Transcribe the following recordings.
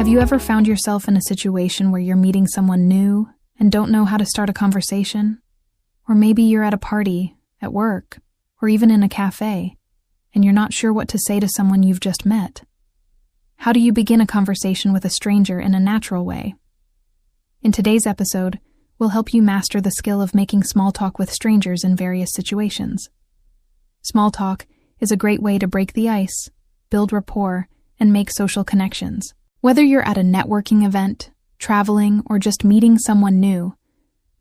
Have you ever found yourself in a situation where you're meeting someone new and don't know how to start a conversation? Or maybe you're at a party, at work, or even in a cafe, and you're not sure what to say to someone you've just met. How do you begin a conversation with a stranger in a natural way? In today's episode, we'll help you master the skill of making small talk with strangers in various situations. Small talk is a great way to break the ice, build rapport, and make social connections. Whether you're at a networking event, traveling, or just meeting someone new,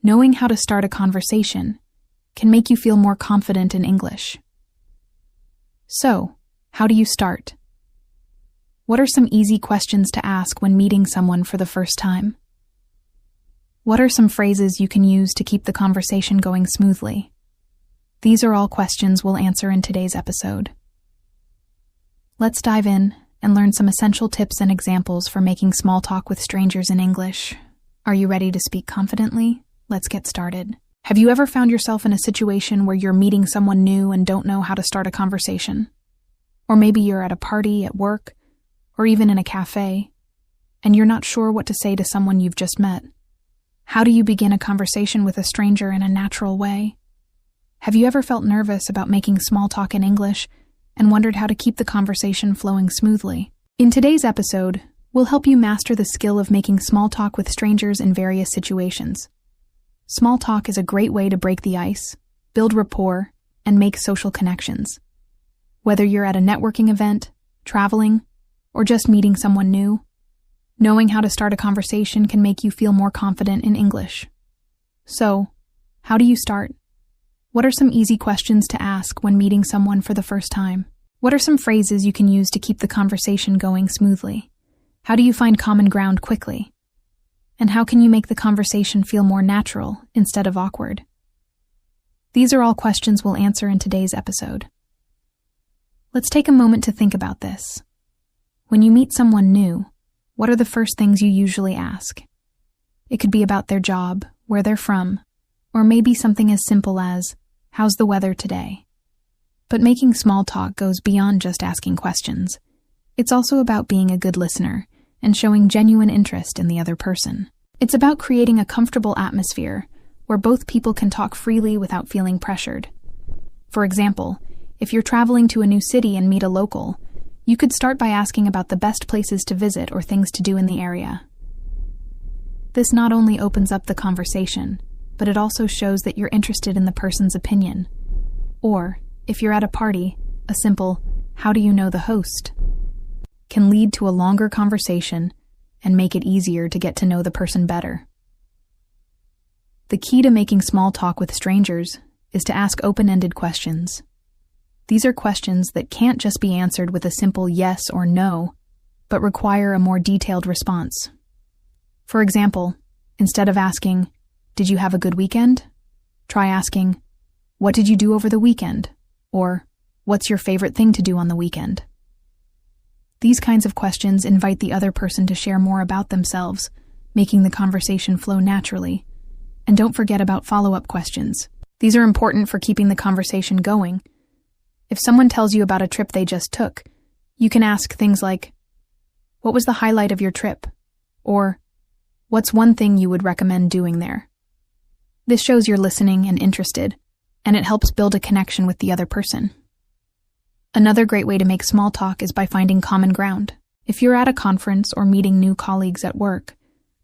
knowing how to start a conversation can make you feel more confident in English. So, how do you start? What are some easy questions to ask when meeting someone for the first time? What are some phrases you can use to keep the conversation going smoothly? These are all questions we'll answer in today's episode. Let's dive in and learn some essential tips and examples for making small talk with strangers in English. Are you ready to speak confidently? Let's get started. Have you ever found yourself in a situation where you're meeting someone new and don't know how to start a conversation? Or maybe you're at a party, at work, or even in a cafe, and you're not sure what to say to someone you've just met. How do you begin a conversation with a stranger in a natural way? Have you ever felt nervous about making small talk in English and wondered how to keep the conversation flowing smoothly? In today's episode, we'll help you master the skill of making small talk with strangers in various situations. Small talk is a great way to break the ice, build rapport, and make social connections. Whether you're at a networking event, traveling, or just meeting someone new, knowing how to start a conversation can make you feel more confident in English. So, how do you start? What are some easy questions to ask when meeting someone for the first time? What are some phrases you can use to keep the conversation going smoothly? How do you find common ground quickly? And how can you make the conversation feel more natural instead of awkward? These are all questions we'll answer in today's episode. Let's take a moment to think about this. When you meet someone new, what are the first things you usually ask? It could be about their job, where they're from, or maybe something as simple as, "How's the weather today?" But making small talk goes beyond just asking questions. It's also about being a good listener and showing genuine interest in the other person. It's about creating a comfortable atmosphere where both people can talk freely without feeling pressured. For example, if you're traveling to a new city and meet a local, you could start by asking about the best places to visit or things to do in the area. This not only opens up the conversation, but it also shows that you're interested in the person's opinion. Or, if you're at a party, a simple, "How do you know the host?" can lead to a longer conversation and make it easier to get to know the person better. The key to making small talk with strangers is to ask open-ended questions. These are questions that can't just be answered with a simple yes or no, but require a more detailed response. For example, instead of asking, "Did you have a good weekend?" try asking, "What did you do over the weekend?" Or, "What's your favorite thing to do on the weekend?" These kinds of questions invite the other person to share more about themselves, making the conversation flow naturally. And don't forget about follow-up questions. These are important for keeping the conversation going. If someone tells you about a trip they just took, you can ask things like, "What was the highlight of your trip?" Or, "What's one thing you would recommend doing there?" This shows you're listening and interested, and it helps build a connection with the other person. Another great way to make small talk is by finding common ground. If you're at a conference or meeting new colleagues at work,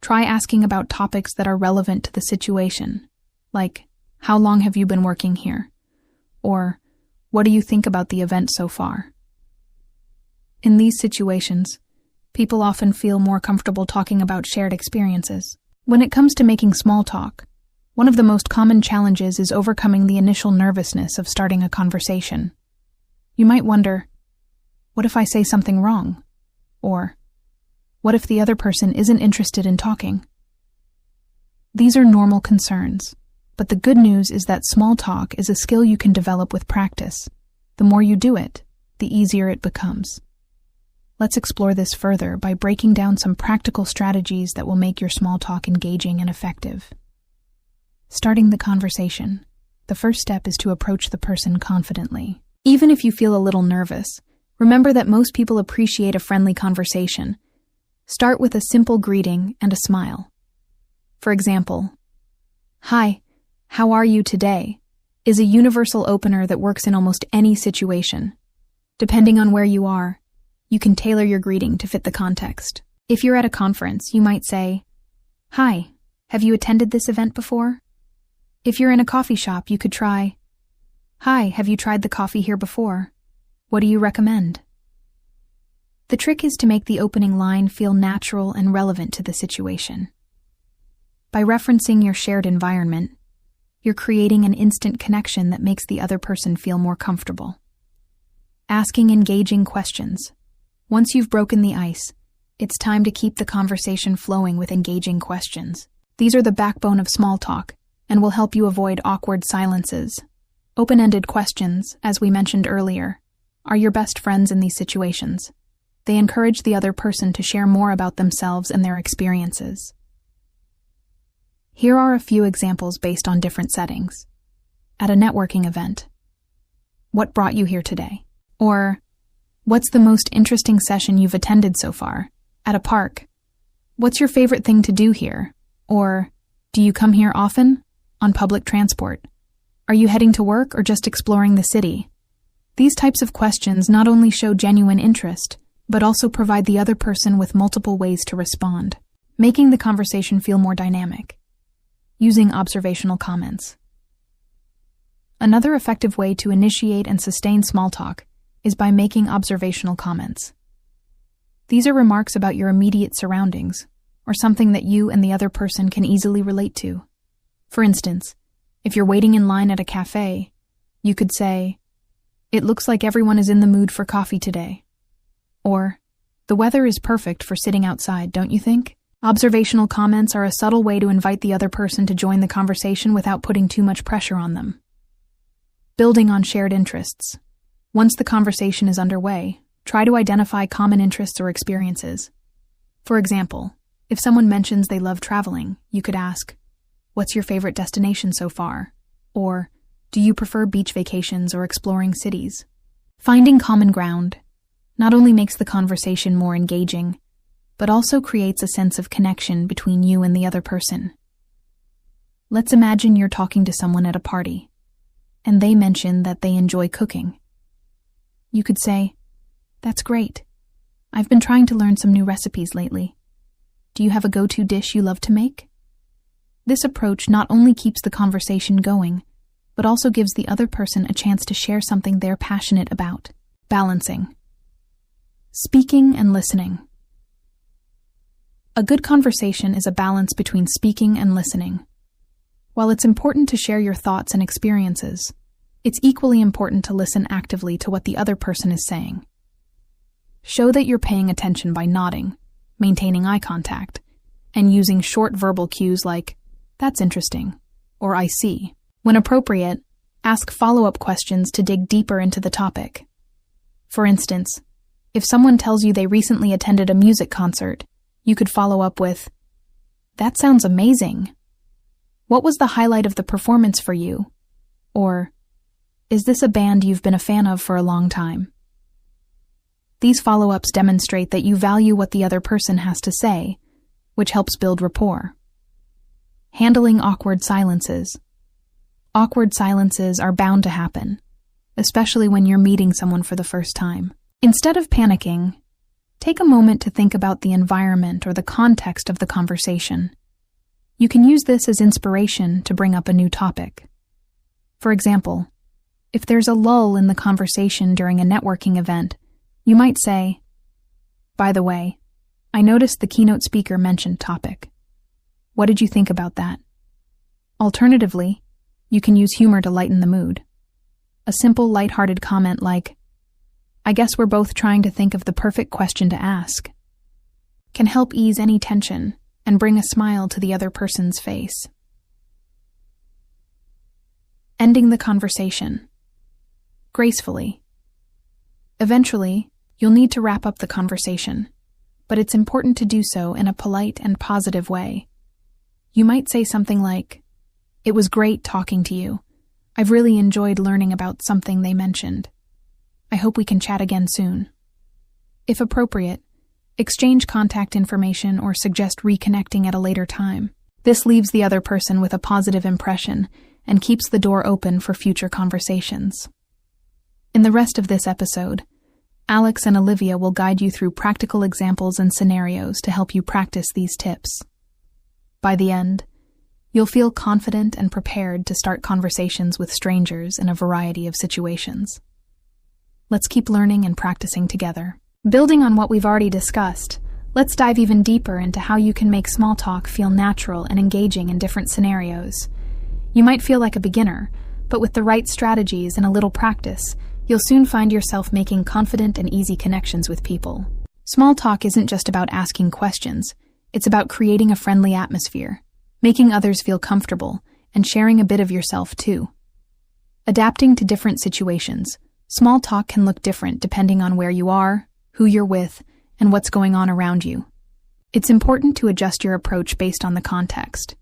try asking about topics that are relevant to the situation, like, "How long have you been working here?" Or, "What do you think about the event so far?" In these situations, people often feel more comfortable talking about shared experiences. When it comes to making small talk, one of the most common challenges is overcoming the initial nervousness of starting a conversation. You might wonder, what if I say something wrong? Or, what if the other person isn't interested in talking? These are normal concerns, but the good news is that small talk is a skill you can develop with practice. The more you do it, the easier it becomes. Let's explore this further by breaking down some practical strategies that will make your small talk engaging and effective. Starting the conversation. The first step is to approach the person confidently. Even if you feel a little nervous, remember that most people appreciate a friendly conversation. Start with a simple greeting and a smile. For example, "Hi, how are you today?" is a universal opener that works in almost any situation. Depending on where you are, you can tailor your greeting to fit the context. If you're at a conference, you might say, "Hi, have you attended this event before?" If you're in a coffee shop, you could try, "Hi, have you tried the coffee here before? What do you recommend?" The trick is to make the opening line feel natural and relevant to the situation. By referencing your shared environment, you're creating an instant connection that makes the other person feel more comfortable. Asking engaging questions. Once you've broken the ice, it's time to keep the conversation flowing with engaging questions. These are the backbone of small talk and will help you avoid awkward silences. Open-ended questions, as we mentioned earlier, are your best friends in these situations. They encourage the other person to share more about themselves and their experiences. Here are a few examples based on different settings. At a networking event, "What brought you here today?" Or, "What's the most interesting session you've attended so far?" At a park, "What's your favorite thing to do here?" Or, "Do you come here often?" On public transport, "Are you heading to work or just exploring the city?" These types of questions not only show genuine interest, but also provide the other person with multiple ways to respond, making the conversation feel more dynamic. Using observational comments. Another effective way to initiate and sustain small talk is by making observational comments. These are remarks about your immediate surroundings, or something that you and the other person can easily relate to. For instance, if you're waiting in line at a cafe, you could say, "It looks like everyone is in the mood for coffee today." Or, "The weather is perfect for sitting outside, don't you think?" Observational comments are a subtle way to invite the other person to join the conversation without putting too much pressure on them. Building on shared interests. Once the conversation is underway, try to identify common interests or experiences. For example, if someone mentions they love traveling, you could ask, "What's your favorite destination so far?" Or, "Do you prefer beach vacations or exploring cities?" Finding common ground not only makes the conversation more engaging, but also creates a sense of connection between you and the other person. Let's imagine you're talking to someone at a party, and they mention that they enjoy cooking. You could say, "That's great. I've been trying to learn some new recipes lately. Do you have a go-to dish you love to make?" This approach not only keeps the conversation going, but also gives the other person a chance to share something they're passionate about. Balancing. Speaking and listening. A good conversation is a balance between speaking and listening. While it's important to share your thoughts and experiences, it's equally important to listen actively to what the other person is saying. Show that you're paying attention by nodding, maintaining eye contact, and using short verbal cues like, "That's interesting," or "I see." When appropriate, ask follow-up questions to dig deeper into the topic. For instance, if someone tells you they recently attended a music concert, you could follow up with, "That sounds amazing. What was the highlight of the performance for you?" Or, "Is this a band you've been a fan of for a long time?" These follow-ups demonstrate that you value what the other person has to say, which helps build rapport. Handling awkward silences. Awkward silences are bound to happen, especially when you're meeting someone for the first time. Instead of panicking, take a moment to think about the environment or the context of the conversation. You can use this as inspiration to bring up a new topic. For example, if there's a lull in the conversation during a networking event, you might say, "By the way, I noticed the keynote speaker mentioned topic. What did you think about that?" Alternatively, you can use humor to lighten the mood. A simple, lighthearted comment like, "I guess we're both trying to think of the perfect question to ask," can help ease any tension and bring a smile to the other person's face. Ending the conversation. Gracefully. Eventually, you'll need to wrap up the conversation, but it's important to do so in a polite and positive way. You might say something like, "It was great talking to you. I've really enjoyed learning about something they mentioned. I hope we can chat again soon." If appropriate, Exchange contact information or suggest reconnecting at a later time. This leaves the other person with a positive impression and keeps the door open for future conversations. In the rest of this episode, Alex and Olivia will guide you through practical examples and scenarios to help you practice these tips. By the end, you'll feel confident and prepared to start conversations with strangers in a variety of situations. Let's keep learning and practicing together. Building on what we've already discussed, let's dive even deeper into how you can make small talk feel natural and engaging in different scenarios. You might feel like a beginner, but with the right strategies and a little practice, you'll soon find yourself making confident and easy connections with people. Small talk isn't just about asking questions, it's about creating a friendly atmosphere, making others feel comfortable, and sharing a bit of yourself too. Adapting to different situations, small talk can look different depending on where you are, who you're with, and what's going on around you. It's important to adjust your approach based on the context.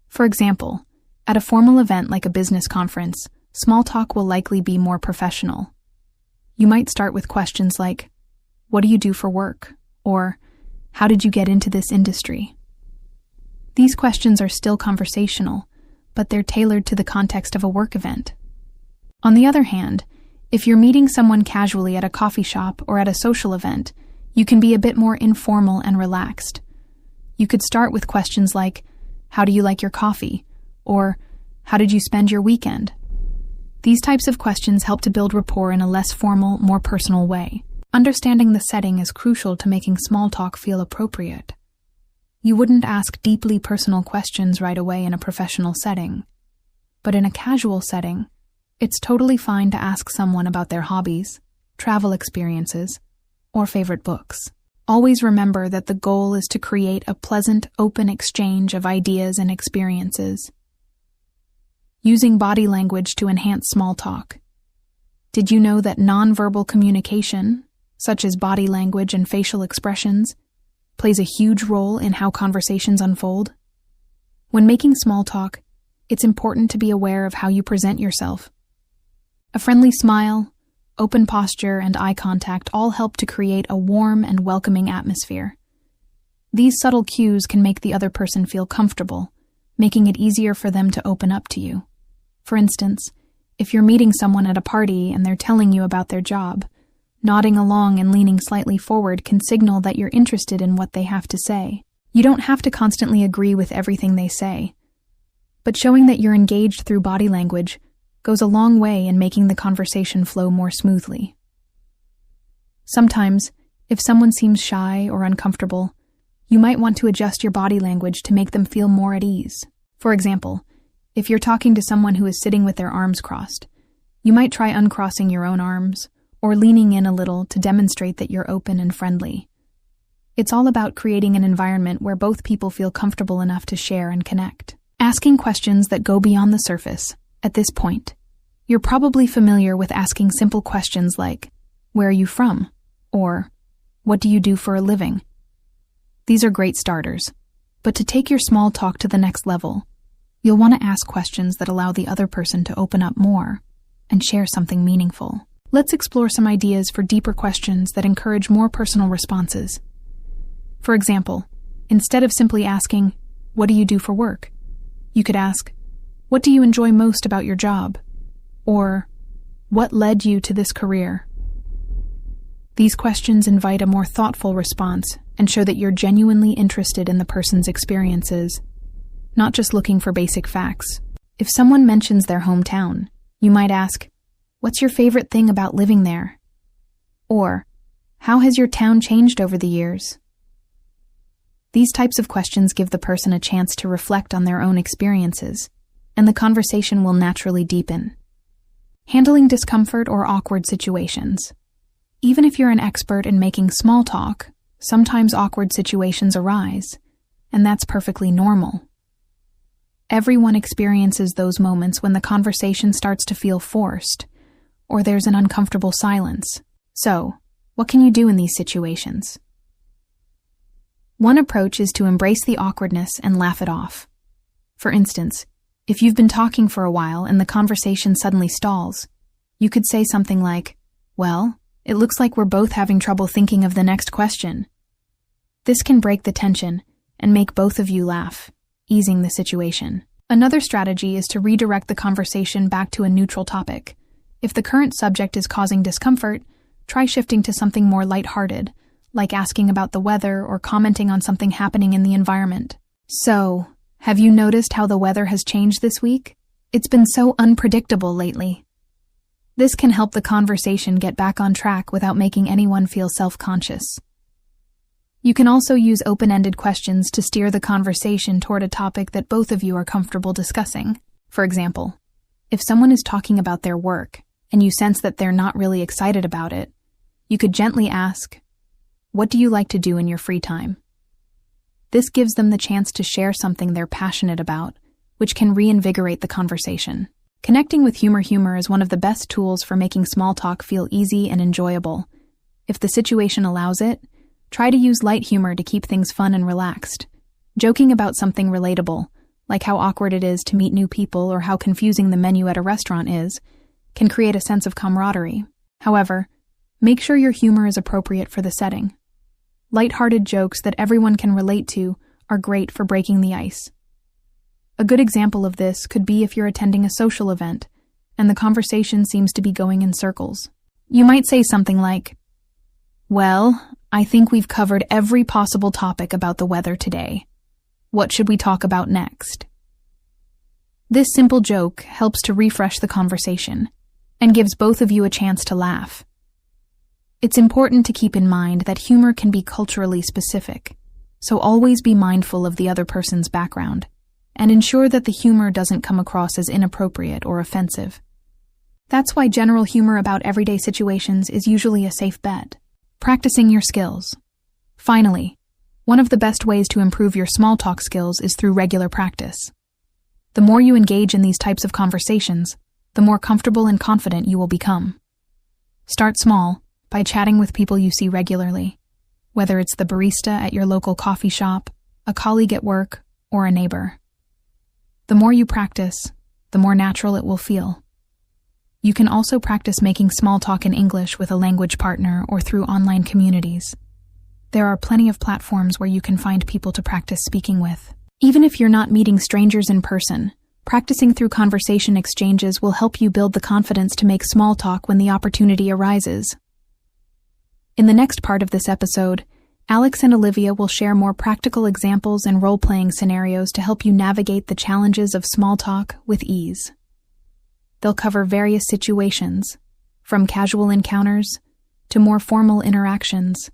For example, at a formal event like a business conference, small talk will likely be more professional. You might start with questions like, "What do you do for work?" or "How did you get into this industry?" These questions are still conversational, but they're tailored to the context of a work event. On the other hand, if you're meeting someone casually at a coffee shop or at a social event, you can be a bit more informal and relaxed. You could start with questions like, "How do you like your coffee?" or "How did you spend your weekend?" These types of questions help to build rapport in a less formal, more personal way. Understanding the setting is crucial to making small talk feel appropriate. You wouldn't ask deeply personal questions right away in a professional setting. But in a casual setting, it's totally fine to ask someone about their hobbies, travel experiences, or favorite books. Always remember that the goal is to create a pleasant, open exchange of ideas and experiences. Using body language to enhance small talk. Did you know that nonverbal communication, such as body language and facial expressions, plays a huge role in how conversations unfold? When making small talk, it's important to be aware of how you present yourself. A friendly smile, open posture, and eye contact all help to create a warm and welcoming atmosphere. These subtle cues can make the other person feel comfortable, making it easier for them to open up to you. For instance, if you're meeting someone at a party and they're telling you about their job, nodding along and leaning slightly forward can signal that you're interested in what they have to say. You don't have to constantly agree with everything they say, but showing that you're engaged through body language goes a long way in making the conversation flow more smoothly. Sometimes, if someone seems shy or uncomfortable, you might want to adjust your body language to make them feel more at ease. For example, if you're talking to someone who is sitting with their arms crossed, you might try uncrossing your own arms or leaning in a little to demonstrate that you're open and friendly. It's all about creating an environment where both people feel comfortable enough to share and connect. Asking questions that go beyond the surface. At this point, you're probably familiar with asking simple questions like, "Where are you from?" or "What do you do for a living?" These are great starters, but to take your small talk to the next level, you'll want to ask questions that allow the other person to open up more and share something meaningful. Let's explore some ideas for deeper questions that encourage more personal responses. For example, instead of simply asking, "What do you do for work?" you could ask, "What do you enjoy most about your job?" or "What led you to this career?" These questions invite a more thoughtful response and show that you're genuinely interested in the person's experiences, not just looking for basic facts. If someone mentions their hometown, you might ask, "What's your favorite thing about living there?" Or, "How has your town changed over the years?" These types of questions give the person a chance to reflect on their own experiences, and the conversation will naturally deepen. Handling discomfort or awkward situations. Even if you're an expert in making small talk, sometimes awkward situations arise, and that's perfectly normal. Everyone experiences those moments when the conversation starts to feel forced, or there's an uncomfortable silence. So, what can you do in these situations? One approach is to embrace the awkwardness and laugh it off. For instance, if you've been talking for a while and the conversation suddenly stalls, you could say something like, "Well, it looks like we're both having trouble thinking of the next question. This can break the tension and make both of you laugh, easing the situation. Another strategy is to redirect the conversation back to a neutral topic. If the current subject is causing discomfort, try shifting to something more lighthearted, like asking about the weather or commenting on something happening in the environment. So, have you noticed how the weather has changed this week? It's been so unpredictable lately. This can help the conversation get back on track without making anyone feel self-conscious. You can also use open-ended questions to steer the conversation toward a topic that both of you are comfortable discussing. For example, if someone is talking about their work and you sense that they're not really excited about it, you could gently ask, "What do you like to do in your free time?" This gives them the chance to share something they're passionate about, which can reinvigorate the conversation. Connecting with humor is one of the best tools for making small talk feel easy and enjoyable. If the situation allows it, try to use light humor to keep things fun and relaxed. Joking about something relatable, like how awkward it is to meet new people or how confusing the menu at a restaurant is, can create a sense of camaraderie. However, make sure your humor is appropriate for the setting. Light-hearted jokes that everyone can relate to are great for breaking the ice. A good example of this could be if you're attending a social event and the conversation seems to be going in circles. You might say something like, "Well, I think we've covered every possible topic about the weather today. What should we talk about next?" This simple joke helps to refresh the conversation and gives both of you a chance to laugh. It's important to keep in mind that humor can be culturally specific, so always be mindful of the other person's background and ensure that the humor doesn't come across as inappropriate or offensive. That's why general humor about everyday situations is usually a safe bet. Practicing your skills. Finally, one of the best ways to improve your small talk skills is through regular practice. The more you engage in these types of conversations, the more comfortable and confident you will become. Start small by chatting with people you see regularly, whether it's the barista at your local coffee shop, a colleague at work, or a neighbor. The more you practice, the more natural it will feel. You can also practice making small talk in English with a language partner or through online communities. There are plenty of platforms where you can find people to practice speaking with. Even if you're not meeting strangers in person, practicing through conversation exchanges will help you build the confidence to make small talk when the opportunity arises. In the next part of this episode, Alex and Olivia will share more practical examples and role-playing scenarios to help you navigate the challenges of small talk with ease. They'll cover various situations, from casual encounters to more formal interactions,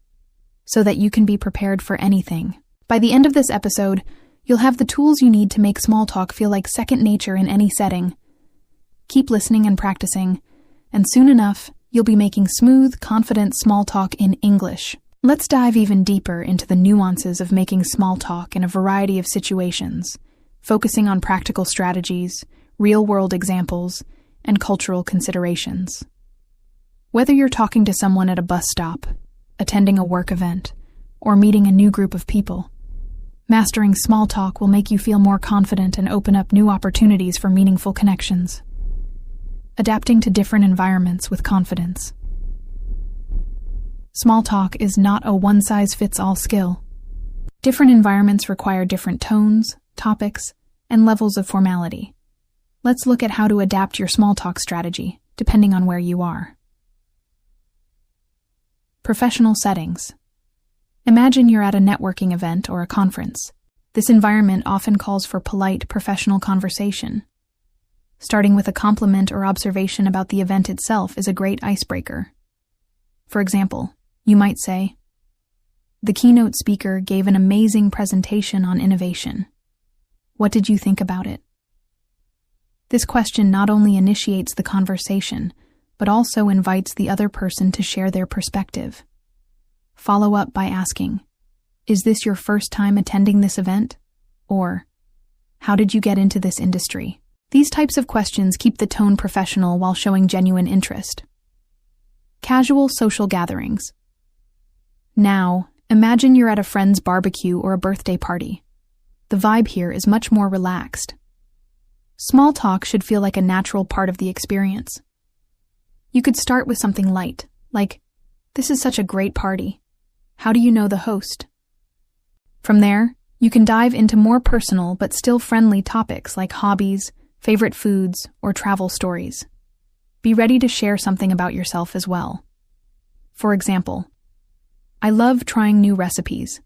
so that you can be prepared for anything. By the end of this episode, you'll have the tools you need to make small talk feel like second nature in any setting. Keep listening and practicing, and soon enough, you'll be making smooth, confident small talk in English. Let's dive even deeper into the nuances of making small talk in a variety of situations, focusing on practical strategies, real-world examples, and cultural considerations. Whether you're talking to someone at a bus stop, attending a work event, or meeting a new group of people, mastering small talk will make you feel more confident and open up new opportunities for meaningful connections. Adapting to different environments with confidence. Small talk is not a one-size-fits-all skill. Different environments require different tones, topics, and levels of formality. Let's look at how to adapt your small talk strategy, depending on where you are. Professional settings. Imagine you're at a networking event or a conference. This environment often calls for polite, professional conversation. Starting with a compliment or observation about the event itself is a great icebreaker. For example, you might say, "The keynote speaker gave an amazing presentation on innovation. What did you think about it?" This question not only initiates the conversation, but also invites the other person to share their perspective. Follow up by asking, "Is this your first time attending this event?" Or, "How did you get into this industry?" These types of questions keep the tone professional while showing genuine interest. Casual social gatherings. Now, imagine you're at a friend's barbecue or a birthday party. The vibe here is much more relaxed. Small talk should feel like a natural part of the experience. You could start with something light, like, "This is such a great party. How do you know the host?" From there, you can dive into more personal but still friendly topics like hobbies, favorite foods, or travel stories. Be ready to share something about yourself as well. For example, I love trying new recipes.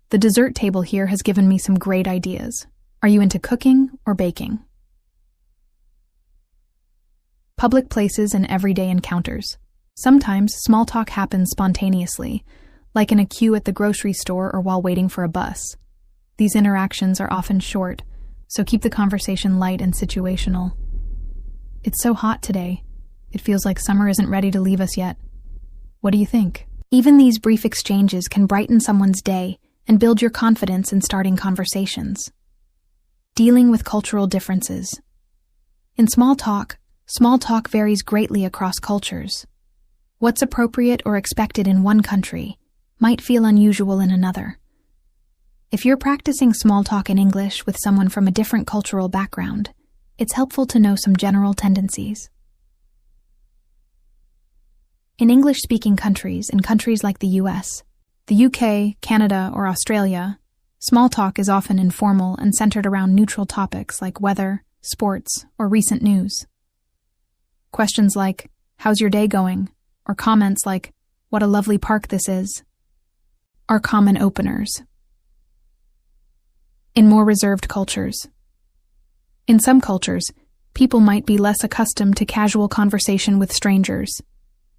The dessert table here has given me some great ideas. Are you into cooking or baking? Public places and everyday encounters. Sometimes small talk happens spontaneously, like in a queue at the grocery store or while waiting for a bus. These interactions are often short, so keep the conversation light and situational. It's so hot today. It feels like summer isn't ready to leave us yet. What do you think? Even these brief exchanges can brighten someone's day and build your confidence in starting conversations. Dealing with cultural differences. In small talk varies greatly across cultures. What's appropriate or expected in one country might feel unusual in another. If you're practicing small talk in English with someone from a different cultural background, it's helpful to know some general tendencies. In English-speaking countries, in countries like the US, the UK, Canada, or Australia, small talk is often informal and centered around neutral topics like weather, sports, or recent news. Questions like, "How's your day going?" or comments like, "What a lovely park this is," are common openers. In more reserved cultures. In some cultures, people might be less accustomed to casual conversation with strangers.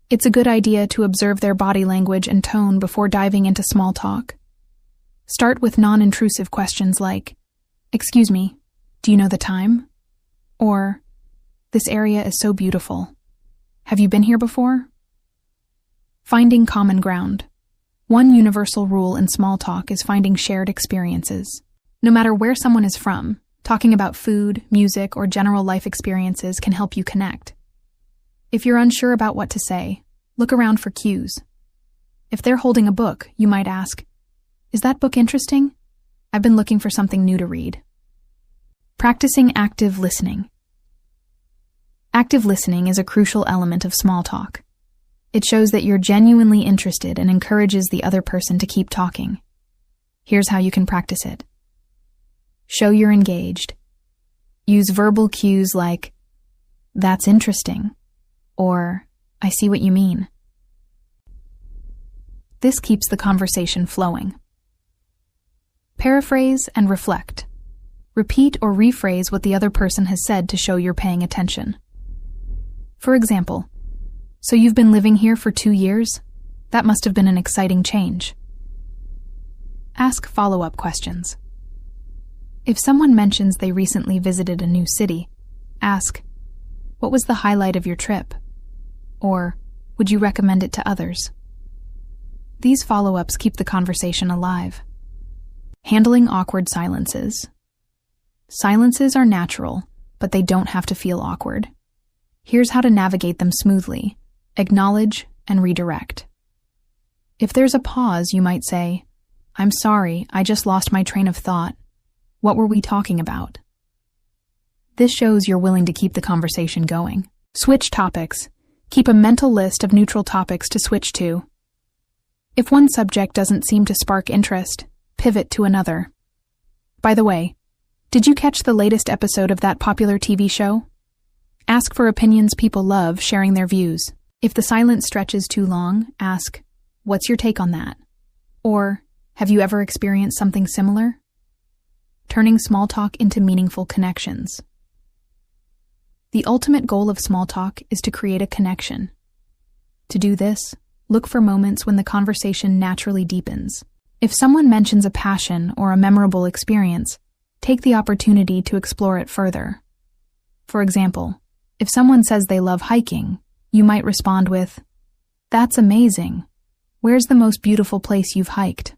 It's a good idea to observe their body language and tone before diving into small talk. Start with non-intrusive questions like, "Excuse me, do you know the time?" Or, "This area is so beautiful. Have you been here before?" Finding common ground. One universal rule in small talk is finding shared experiences. No matter where someone is from, talking about food, music, or general life experiences can help you connect. If you're unsure about what to say, look around for cues. If they're holding a book, you might ask, "Is that book interesting? I've been looking for something new to read." Practicing active listening. Active listening is a crucial element of small talk. It shows that you're genuinely interested and encourages the other person to keep talking. Here's how you can practice it. Show you're engaged. Use verbal cues like, "That's interesting," or "I see what you mean." This keeps the conversation flowing. Paraphrase and reflect. Repeat or rephrase what the other person has said to show you're paying attention. For example, "So you've been living here for 2 years? That must have been an exciting change." Ask follow-up questions. If someone mentions they recently visited a new city, ask, "What was the highlight of your trip?" Or, "Would you recommend it to others?" These follow-ups keep the conversation alive. Handling awkward silences. Silences are natural, but they don't have to feel awkward. Here's how to navigate them smoothly. Acknowledge and redirect. If there's a pause, you might say, "I'm sorry, I just lost my train of thought. What were we talking about?" This shows you're willing to keep the conversation going. Switch topics. Keep a mental list of neutral topics to switch to. If one subject doesn't seem to spark interest, pivot to another. By the way, did you catch the latest episode of that popular TV show? Ask for opinions people love, sharing their views. If the silence stretches too long, ask, "What's your take on that?" Or, "Have you ever experienced something similar?" Turning small talk into meaningful connections. The ultimate goal of small talk is to create a connection. To do this, look for moments when the conversation naturally deepens. If someone mentions a passion or a memorable experience, take the opportunity to explore it further. For example, if someone says they love hiking, you might respond with, "That's amazing. Where's the most beautiful place you've hiked?"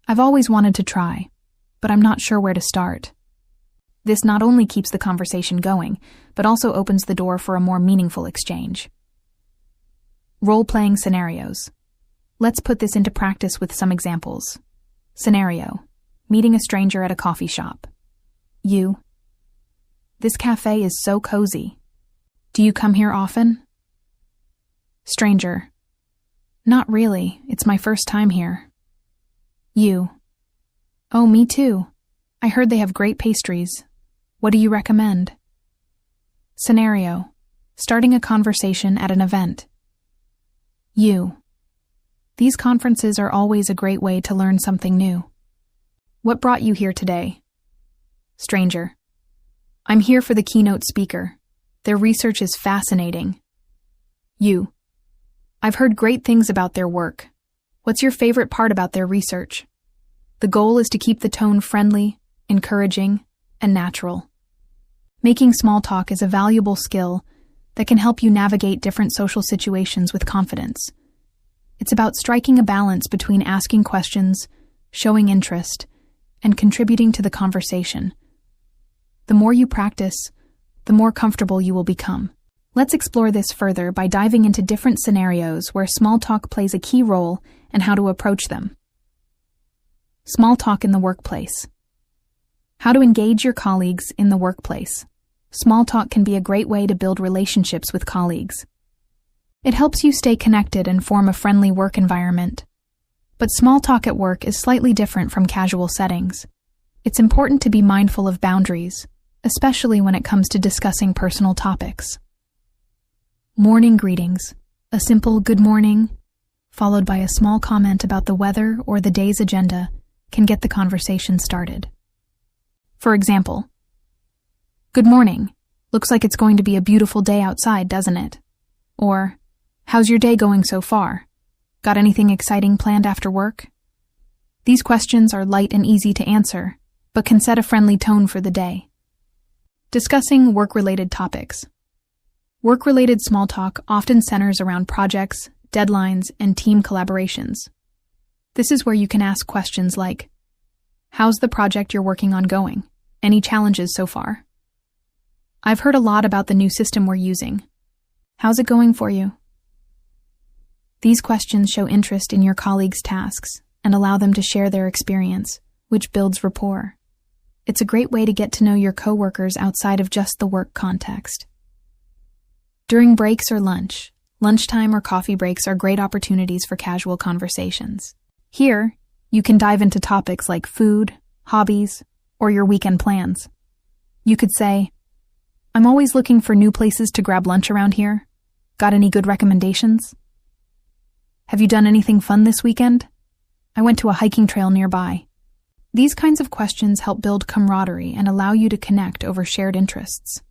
"I've always wanted to try, but I'm not sure where to start." This not only keeps the conversation going, but also opens the door for a more meaningful exchange. Role-playing scenarios. Let's put this into practice with some examples. Scenario: meeting a stranger at a coffee shop. You: "This cafe is so cozy. Do you come here often?" Stranger: "Not really. It's my first time here." You: Oh, me too. I heard they have great pastries. What do you recommend? Scenario: starting a conversation at an event. You. These conferences are always a great way to learn something new. What brought you here today? Stranger. I'm here for the keynote speaker. Their research is fascinating. You. I've heard great things about their work. What's your favorite part about their research? The goal is to keep the tone friendly, encouraging, and natural. Making small talk is a valuable skill that can help you navigate different social situations with confidence. It's about striking a balance between asking questions, showing interest, and contributing to the conversation. The more you practice, the more comfortable you will become. Let's explore this further by diving into different scenarios where small talk plays a key role and how to approach them. Small talk in the workplace. How to engage your colleagues in the workplace. Small talk can be a great way to build relationships with colleagues. It helps you stay connected and form a friendly work environment. But small talk at work is slightly different from casual settings. It's important to be mindful of boundaries, especially when it comes to discussing personal topics. Morning greetings. A simple good morning, followed by a small comment about the weather or the day's agenda, can get the conversation started. For example, good morning. Looks like it's going to be a beautiful day outside, doesn't it? Or, how's your day going so far? Got anything exciting planned after work? These questions are light and easy to answer, but can set a friendly tone for the day. Discussing work-related topics. Work-related small talk often centers around projects, deadlines, and team collaborations. This is where you can ask questions like, how's the project you're working on going? Any challenges so far? I've heard a lot about the new system we're using. How's it going for you? These questions show interest in your colleagues' tasks and allow them to share their experience, which builds rapport. It's a great way to get to know your coworkers outside of just the work context. During breaks or lunchtime or coffee breaks are great opportunities for casual conversations. Here, you can dive into topics like food, hobbies, or your weekend plans. You could say, I'm always looking for new places to grab lunch around here. Got any good recommendations? Have you done anything fun this weekend? I went to a hiking trail nearby. These kinds of questions help build camaraderie and allow you to connect over shared interests.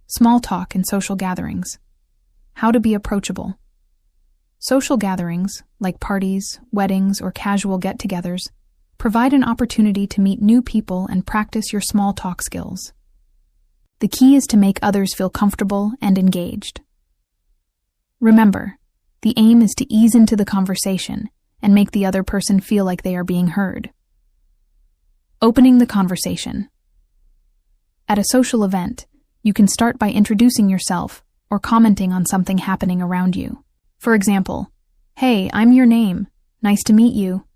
Small talk in social gatherings. How to be approachable. Social gatherings, like parties, weddings, or casual get-togethers, provide an opportunity to meet new people and practice your small talk skills. The key is to make others feel comfortable and engaged. Remember, the aim is to ease into the conversation and make the other person feel like they are being heard. Opening the conversation. At a social event, you can start by introducing yourself or commenting on something happening around you. For example, hey, I'm your name. Nice to meet you.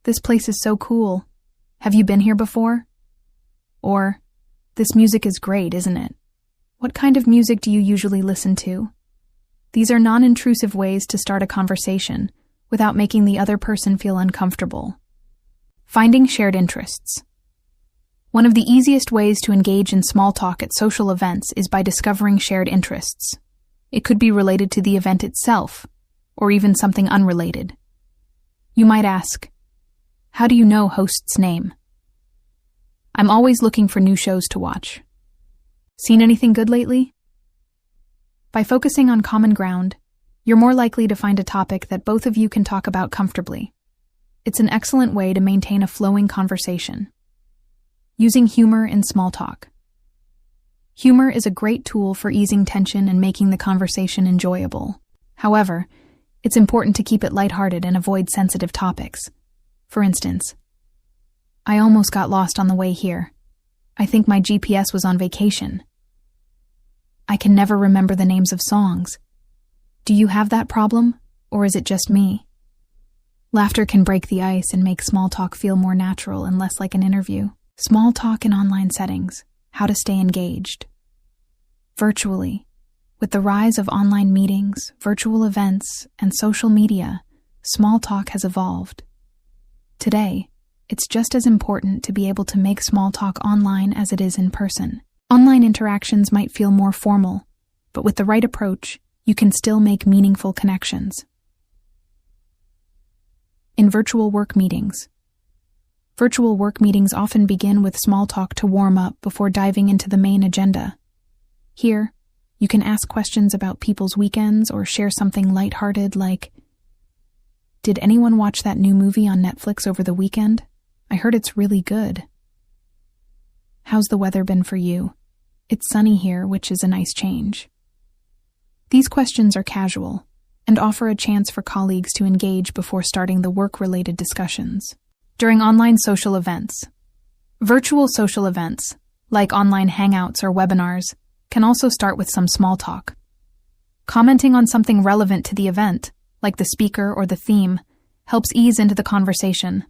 This place is so cool. Have you been here before? Or, this music is great, isn't it? What kind of music do you usually listen to? These are non-intrusive ways to start a conversation without making the other person feel uncomfortable. Finding shared interests. One of the easiest ways to engage in small talk at social events is by discovering shared interests. It could be related to the event itself, or even something unrelated. You might ask, how do you know host's name? I'm always looking for new shows to watch. Seen anything good lately? By focusing on common ground, you're more likely to find a topic that both of you can talk about comfortably. It's an excellent way to maintain a flowing conversation. Using humor in small talk. Humor is a great tool for easing tension and making the conversation enjoyable. However, it's important to keep it lighthearted and avoid sensitive topics. For instance, I almost got lost on the way here. I think my GPS was on vacation. I can never remember the names of songs. Do you have that problem, or is it just me? Laughter can break the ice and make small talk feel more natural and less like an interview. Small talk in online settings. How to stay engaged. Virtually. With the rise of online meetings, virtual events, and social media, small talk has evolved. Today, it's just as important to be able to make small talk online as it is in person. Online interactions might feel more formal, but with the right approach, you can still make meaningful connections. In virtual work meetings. Virtual work meetings often begin with small talk to warm up before diving into the main agenda. Here, you can ask questions about people's weekends or share something lighthearted like, "Did anyone watch that new movie on Netflix over the weekend? I heard it's really good. How's the weather been for you? It's sunny here, which is a nice change." These questions are casual and offer a chance for colleagues to engage before starting the work-related discussions. During online social events. Virtual social events, like online hangouts or webinars, can also start with some small talk. Commenting on something relevant to the event, like the speaker or the theme, helps ease into the conversation.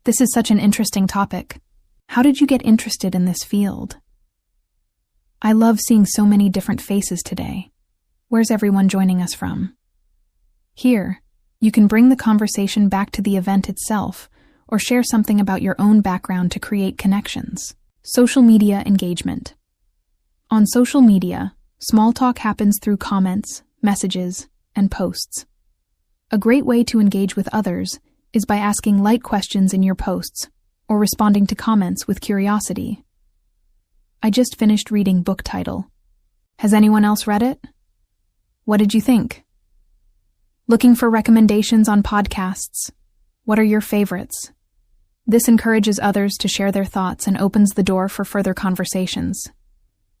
"This is such an interesting topic. How did you get interested in this field? I love seeing so many different faces today. Where's everyone joining us from?" Here, you can bring the conversation back to the event itself or share something about your own background to create connections. Social media engagement. On social media, small talk happens through comments, messages, and posts. A great way to engage with others is by asking light questions in your posts or responding to comments with curiosity. "I just finished reading book title. Has anyone else read it? What did you think? Looking for recommendations on podcasts? What are your favorites?" This encourages others to share their thoughts and opens the door for further conversations.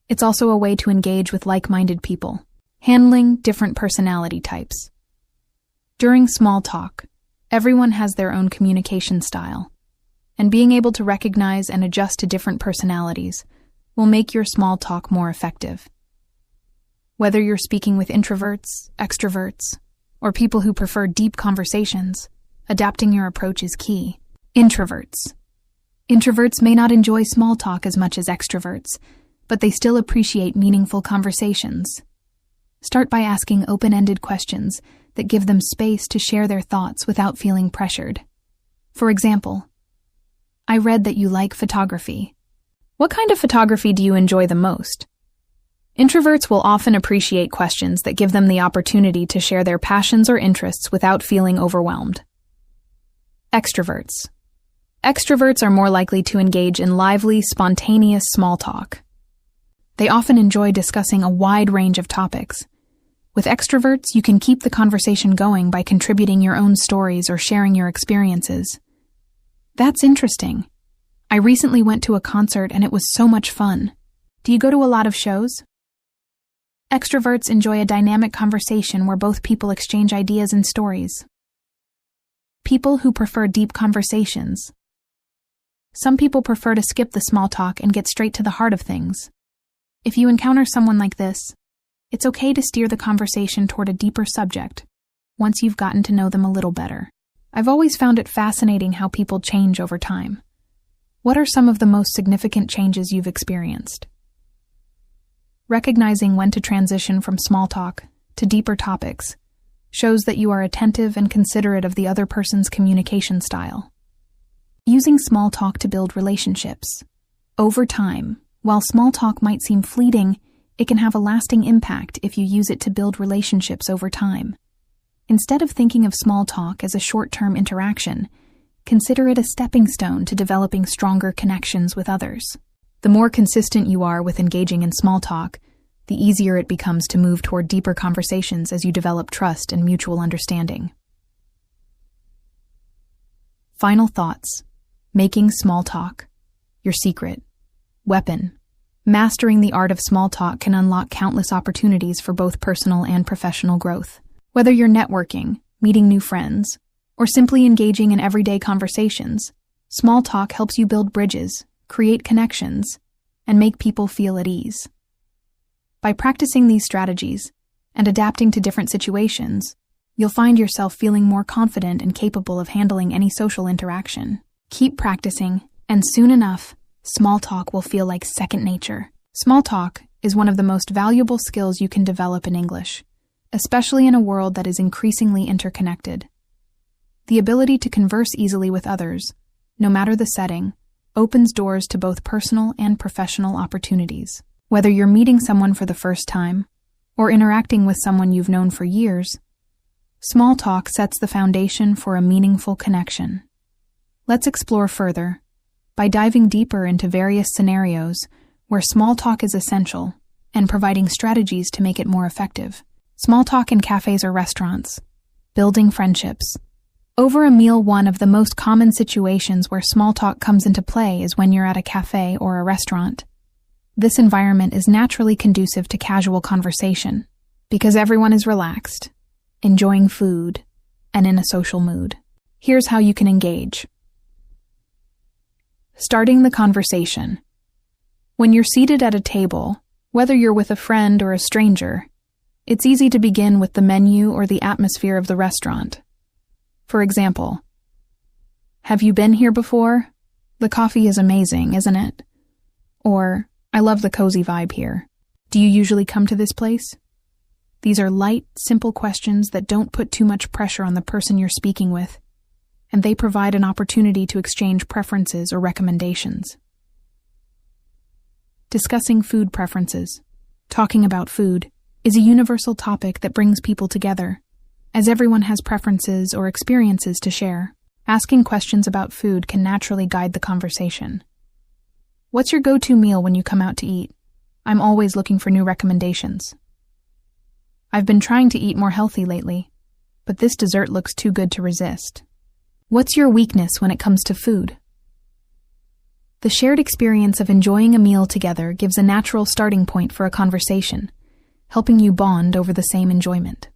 It's also a way to engage with like-minded people. Handling different personality types. During small talk, everyone has their own communication style, and being able to recognize and adjust to different personalities will make your small talk more effective. Whether you're speaking with introverts, extroverts, or people who prefer deep conversations, adapting your approach is key. Introverts. Introverts may not enjoy small talk as much as extroverts, but they still appreciate meaningful conversations. Start by asking open-ended questions that give them space to share their thoughts without feeling pressured. For example, "I read that you like photography. What kind of photography do you enjoy the most?" Introverts will often appreciate questions that give them the opportunity to share their passions or interests without feeling overwhelmed. Extroverts. Extroverts are more likely to engage in lively, spontaneous small talk. They often enjoy discussing a wide range of topics. With extroverts, you can keep the conversation going by contributing your own stories or sharing your experiences. "That's interesting. I recently went to a concert and it was so much fun. Do you go to a lot of shows?" Extroverts enjoy a dynamic conversation where both people exchange ideas and stories. People who prefer deep conversations. Some people prefer to skip the small talk and get straight to the heart of things. If you encounter someone like this, it's okay to steer the conversation toward a deeper subject once you've gotten to know them a little better. I've always found it fascinating how people change over time. What are some of the most significant changes you've experienced? Recognizing when to transition from small talk to deeper topics shows that you are attentive and considerate of the other person's communication style. Using small talk to build relationships. Over time, while small talk might seem fleeting, it can have a lasting impact if you use it to build relationships over time. Instead of thinking of small talk as a short-term interaction, consider it a stepping stone to developing stronger connections with others. The more consistent you are with engaging in small talk, the easier it becomes to move toward deeper conversations as you develop trust and mutual understanding. Final thoughts. Making small talk. Your secret. Weapon. Mastering the art of small talk can unlock countless opportunities for both personal and professional growth. Whether you're networking, meeting new friends, or simply engaging in everyday conversations, small talk helps you build bridges, create connections, and make people feel at ease. By practicing these strategies and adapting to different situations, you'll find yourself feeling more confident and capable of handling any social interaction. Keep practicing, and soon enough, small talk will feel like second nature. Small talk is one of the most valuable skills you can develop in English, especially in a world that is increasingly interconnected. The ability to converse easily with others, no matter the setting, opens doors to both personal and professional opportunities. Whether you're meeting someone for the first time or interacting with someone you've known for years, small talk sets the foundation for a meaningful connection. Let's explore further by diving deeper into various scenarios where small talk is essential and providing strategies to make it more effective. Small talk in cafes or restaurants. Building friendships. Over a meal, one of the most common situations where small talk comes into play is when you're at a cafe or a restaurant. This environment is naturally conducive to casual conversation because everyone is relaxed, enjoying food, and in a social mood. Here's how you can engage. Starting the conversation. When you're seated at a table, whether you're with a friend or a stranger, it's easy to begin with the menu or the atmosphere of the restaurant. For example, "Have you been here before? The coffee is amazing, isn't it?" Or, "I love the cozy vibe here. Do you usually come to this place?" These are light, simple questions that don't put too much pressure on the person you're speaking with, and they provide an opportunity to exchange preferences or recommendations. Discussing food preferences. Talking about food is a universal topic that brings people together, as everyone has preferences or experiences to share. Asking questions about food can naturally guide the conversation. "What's your go-to meal when you come out to eat? I'm always looking for new recommendations." "I've been trying to eat more healthy lately, but this dessert looks too good to resist." What's your weakness when it comes to food? The shared experience of enjoying a meal together gives a natural starting point for a conversation, helping you bond over the same enjoyment.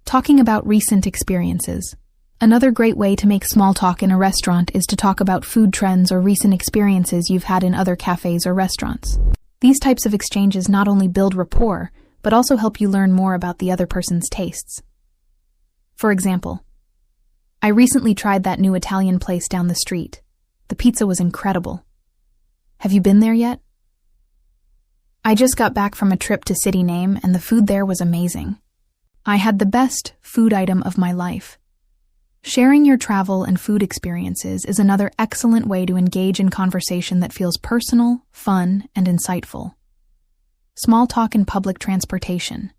Talking about recent experiences. Another great way to make small talk in a restaurant is to talk about food trends or recent experiences you've had in other cafes or restaurants. These types of exchanges not only build rapport, but also help you learn more about the other person's tastes. For example, "I recently tried that new Italian place down the street. The pizza was incredible. Have you been there yet?" "I just got back from a trip to City Name and the food there was amazing. I had the best food item of my life." Sharing your travel and food experiences is another excellent way to engage in conversation that feels personal, fun, and insightful. Small talk in public transportation.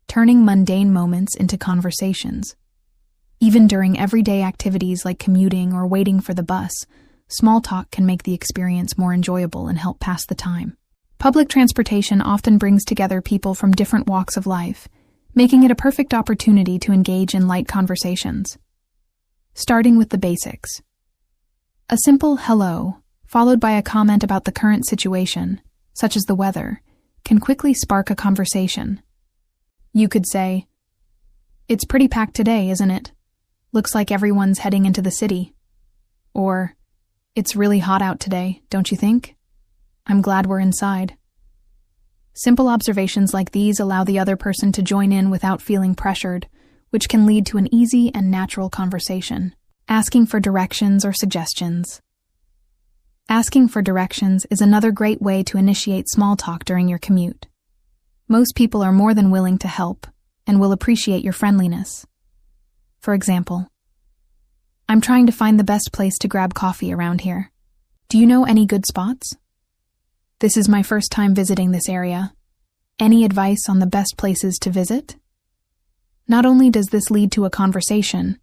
Turning mundane moments into conversations. Even during everyday activities like commuting or waiting for the bus, small talk can make the experience more enjoyable and help pass the time. Public transportation often brings together people from different walks of life, making it a perfect opportunity to engage in light conversations. Starting with the basics. A simple hello, followed by a comment about the current situation, such as the weather, can quickly spark a conversation. You could say, "It's pretty packed today, isn't it? Looks like everyone's heading into the city." Or, "It's really hot out today, don't you think? I'm glad we're inside." Simple observations like these allow the other person to join in without feeling pressured, which can lead to an easy and natural conversation. Asking for directions or suggestions. Asking for directions is another great way to initiate small talk during your commute. Most people are more than willing to help and will appreciate your friendliness. For example, "I'm trying to find the best place to grab coffee around here. Do you know any good spots? This is my first time visiting this area. Any advice on the best places to visit?" Not only does this lead to a conversation,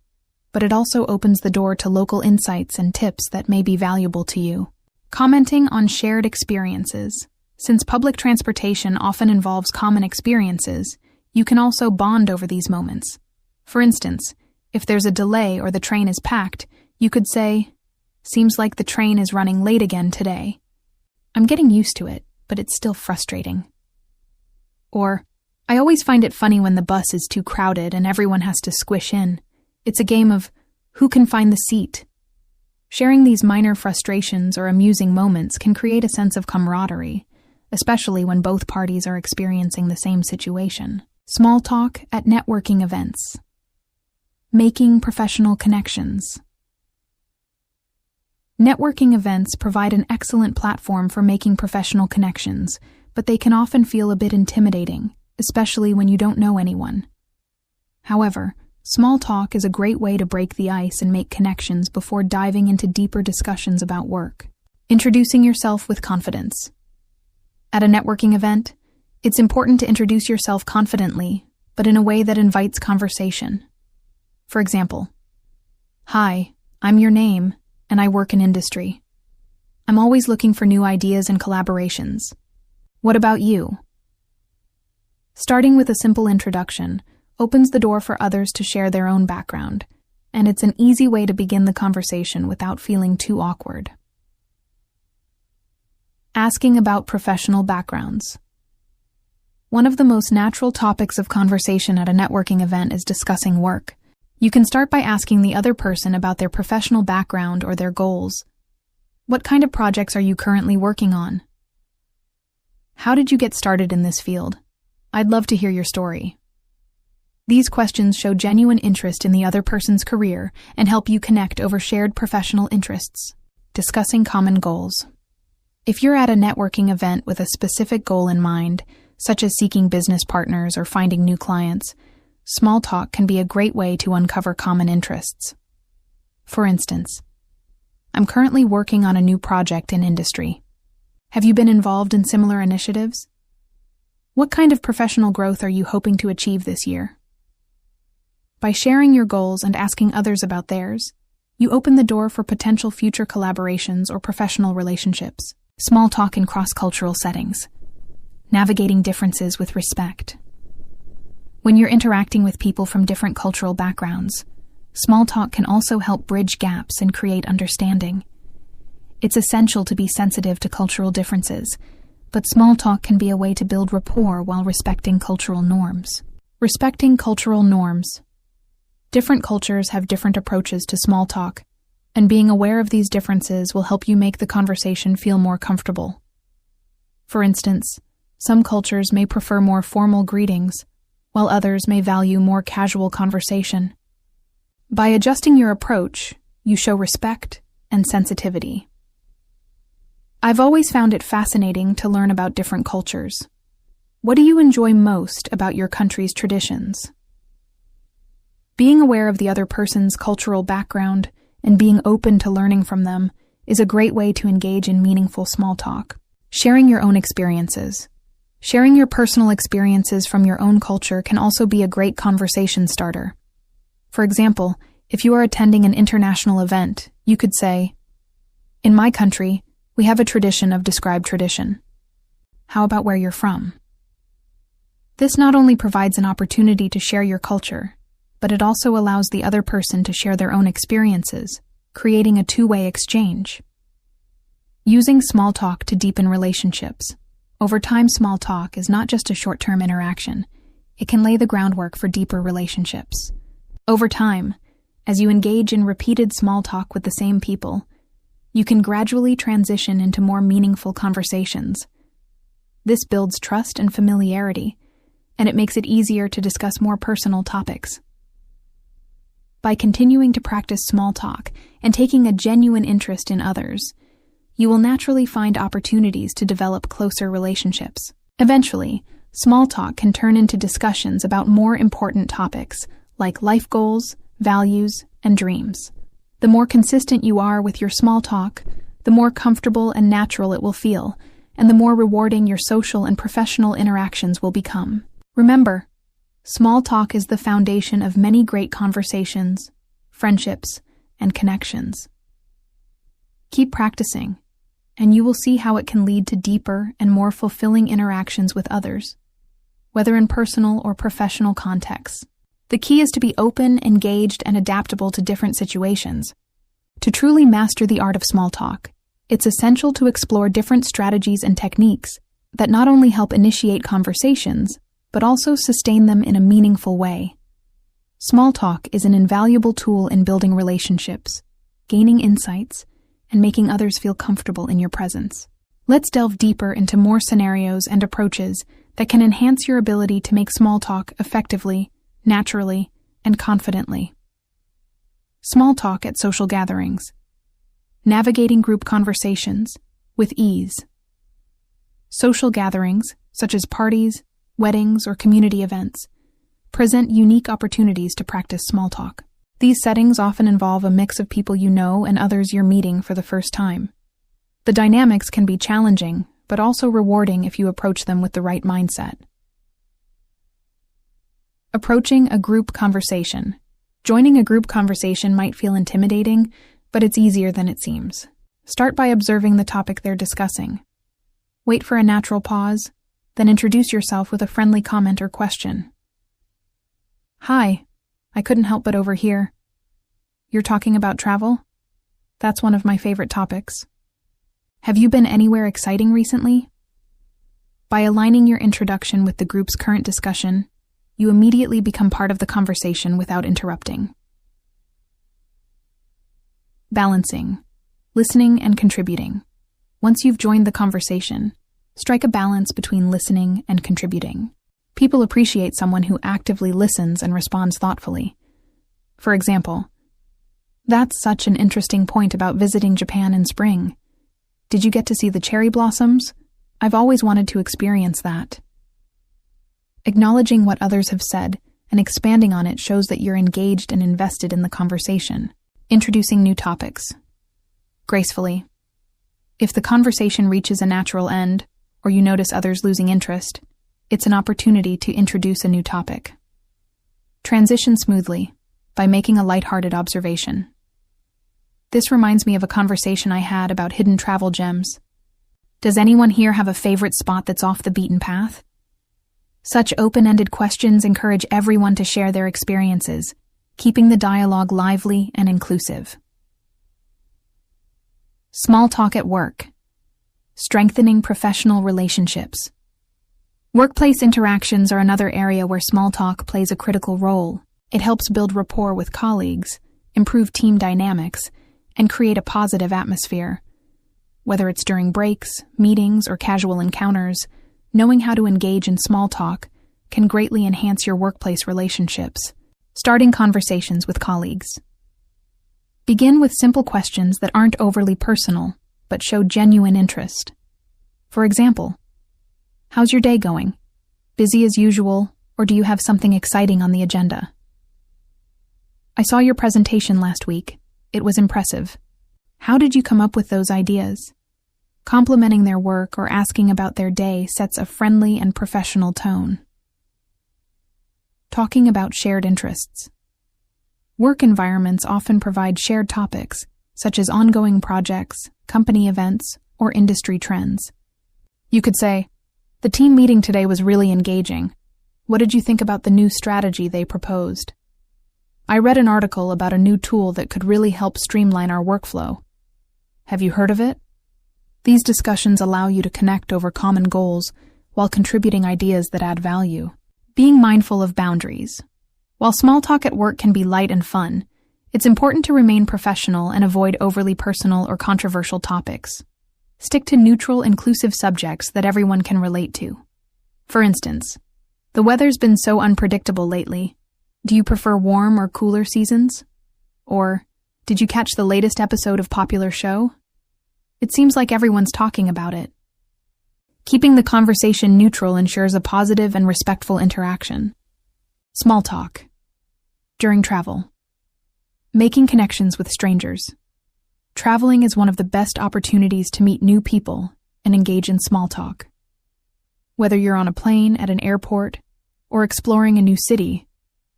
but it also opens the door to local insights and tips that may be valuable to you. Commenting on shared experiences. Since public transportation often involves common experiences, you can also bond over these moments. For instance, if there's a delay or the train is packed, you could say, "Seems like the train is running late again today. I'm getting used to it, but it's still frustrating." Or, "I always find it funny when the bus is too crowded and everyone has to squish in. It's a game of who can find the seat." Sharing these minor frustrations or amusing moments can create a sense of camaraderie, especially when both parties are experiencing the same situation. Small talk at networking events. Making professional connections. Networking events provide an excellent platform for making professional connections, but they can often feel a bit intimidating, especially when you don't know anyone. However, Small talk is a great way to break the ice and make connections before diving into deeper discussions about work. Introducing yourself with confidence. At a networking event, it's important to introduce yourself confidently, but in a way that invites conversation. For example, "Hi, I'm your name, and I work in industry. I'm always looking for new ideas and collaborations. What about you?" Starting with a simple introduction opens the door for others to share their own background, and it's an easy way to begin the conversation without feeling too awkward. Asking about professional backgrounds. One of the most natural topics of conversation at a networking event is discussing work. You can start by asking the other person about their professional background or their goals. What kind of projects are you currently working on? How did you get started in this field? I'd love to hear your story. These questions show genuine interest in the other person's career and help you connect over shared professional interests. Discussing common goals. If you're at a networking event with a specific goal in mind, such as seeking business partners or finding new clients, small talk can be a great way to uncover common interests. For instance, "I'm currently working on a new project in industry. Have you been involved in similar initiatives? What kind of professional growth are you hoping to achieve this year?" By sharing your goals and asking others about theirs, you open the door for potential future collaborations or professional relationships. Small talk in cross-cultural settings. Navigating differences with respect. When you're interacting with people from different cultural backgrounds, small talk can also help bridge gaps and create understanding. It's essential to be sensitive to cultural differences, but small talk can be a way to build rapport while respecting cultural norms. Respecting cultural norms. Different cultures have different approaches to small talk, and being aware of these differences will help you make the conversation feel more comfortable. For instance, some cultures may prefer more formal greetings, while others may value more casual conversation. By adjusting your approach, you show respect and sensitivity. I've always found it fascinating to learn about different cultures. What do you enjoy most about your country's traditions? Being aware of the other person's cultural background and being open to learning from them is a great way to engage in meaningful small talk. Sharing your own experiences. Sharing your personal experiences from your own culture can also be a great conversation starter. For example, if you are attending an international event, you could say, "In my country, we have a tradition of described tradition. How about where you're from?" This not only provides an opportunity to share your culture, but it also allows the other person to share their own experiences, creating a two-way exchange. Using small talk to deepen relationships. Over time, small talk is not just a short-term interaction. It can lay the groundwork for deeper relationships. Over time, as you engage in repeated small talk with the same people, you can gradually transition into more meaningful conversations. This builds trust and familiarity, and it makes it easier to discuss more personal topics. By continuing to practice small talk and taking a genuine interest in others, you will naturally find opportunities to develop closer relationships. Eventually, small talk can turn into discussions about more important topics like life goals, values, and dreams. The more consistent you are with your small talk, the more comfortable and natural it will feel, and the more rewarding your social and professional interactions will become. Remember, small talk is the foundation of many great conversations, friendships, and connections. Keep practicing, and you will see how it can lead to deeper and more fulfilling interactions with others, whether in personal or professional contexts. The key is to be open, engaged, and adaptable to different situations. To truly master the art of small talk, it's essential to explore different strategies and techniques that not only help initiate conversations, but also sustain them in a meaningful way. Small talk is an invaluable tool in building relationships, gaining insights, and making others feel comfortable in your presence. Let's delve deeper into more scenarios and approaches that can enhance your ability to make small talk effectively, naturally, and confidently. Small talk at social gatherings. Navigating group conversations with ease. Social gatherings, such as parties, weddings, or community events, present unique opportunities to practice small talk. These settings often involve a mix of people you know and others you're meeting for the first time. The dynamics can be challenging, but also rewarding if you approach them with the right mindset. Approaching a group conversation. Joining a group conversation might feel intimidating, but it's easier than it seems. Start by observing the topic they're discussing. Wait for a natural pause, then introduce yourself with a friendly comment or question. Hi, I couldn't help but overhear. You're talking about travel? That's one of my favorite topics. Have you been anywhere exciting recently? By aligning your introduction with the group's current discussion, you immediately become part of the conversation without interrupting. Balancing. Listening and contributing. Once you've joined the conversation, strike a balance between listening and contributing. People appreciate someone who actively listens and responds thoughtfully. For example, "That's such an interesting point about visiting Japan in spring. Did you get to see the cherry blossoms? I've always wanted to experience that." Acknowledging what others have said and expanding on it shows that you're engaged and invested in the conversation. Introducing new topics. Gracefully. If the conversation reaches a natural end, or you notice others losing interest, it's an opportunity to introduce a new topic. Transition smoothly by making a lighthearted observation. This reminds me of a conversation I had about hidden travel gems. Does anyone here have a favorite spot that's off the beaten path? Such open-ended questions encourage everyone to share their experiences, keeping the dialogue lively and inclusive. Small talk at work. Strengthening professional relationships. Workplace interactions are another area where small talk plays a critical role. It helps build rapport with colleagues, improve team dynamics, and create a positive atmosphere. Whether it's during breaks, meetings, or casual encounters, knowing how to engage in small talk can greatly enhance your workplace relationships. Starting conversations with colleagues. Begin with simple questions that aren't overly personal, but show genuine interest. For example, how's your day going? Busy as usual, or do you have something exciting on the agenda? I saw your presentation last week. It was impressive. How did you come up with those ideas? Complimenting their work or asking about their day sets a friendly and professional tone. Talking about shared interests. Work environments often provide shared topics, such as ongoing projects, company events, or industry trends. You could say, "The team meeting today was really engaging. What did you think about the new strategy they proposed? I read an article about a new tool that could really help streamline our workflow. Have you heard of it?" These discussions allow you to connect over common goals while contributing ideas that add value. Being mindful of boundaries. While small talk at work can be light and fun, it's important to remain professional and avoid overly personal or controversial topics. Stick to neutral, inclusive subjects that everyone can relate to. For instance, the weather's been so unpredictable lately. Do you prefer warm or cooler seasons? Or, did you catch the latest episode of popular show? It seems like everyone's talking about it. Keeping the conversation neutral ensures a positive and respectful interaction. Small talk. During travel. Making connections with strangers. Traveling is one of the best opportunities to meet new people and engage in small talk. Whether you're on a plane, at an airport, or exploring a new city,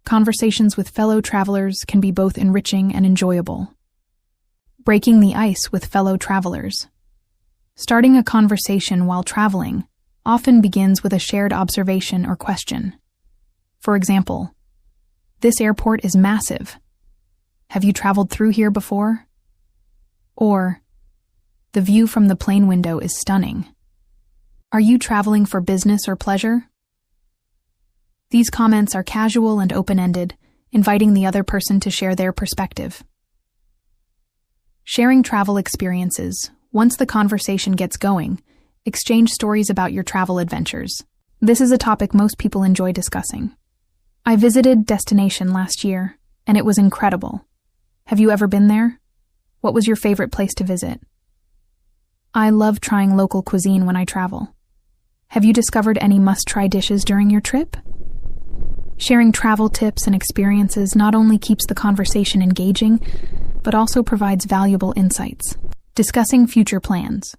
conversations with fellow travelers can be both enriching and enjoyable. Breaking the ice with fellow travelers. Starting a conversation while traveling often begins with a shared observation or question. For example, "This airport is massive. Have you traveled through here before?" Or, "The view from the plane window is stunning. Are you traveling for business or pleasure?" These comments are casual and open-ended, inviting the other person to share their perspective. Sharing travel experiences. Once the conversation gets going, exchange stories about your travel adventures. This is a topic most people enjoy discussing. "I visited destination last year, and it was incredible. Have you ever been there? What was your favorite place to visit?" "I love trying local cuisine when I travel. Have you discovered any must-try dishes during your trip?" Sharing travel tips and experiences not only keeps the conversation engaging, but also provides valuable insights. Discussing future plans.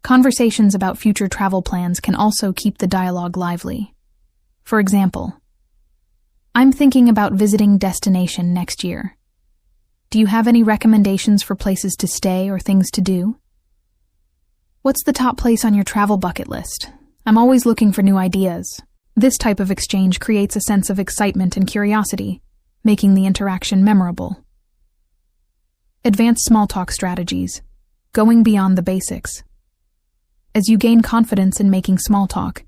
Conversations about future travel plans can also keep the dialogue lively. For example, I'm thinking about visiting destination next year. Do you have any recommendations for places to stay or things to do? What's the top place on your travel bucket list? I'm always looking for new ideas. This type of exchange creates a sense of excitement and curiosity, making the interaction memorable. Advanced small talk strategies. Going beyond the basics. As you gain confidence in making small talk,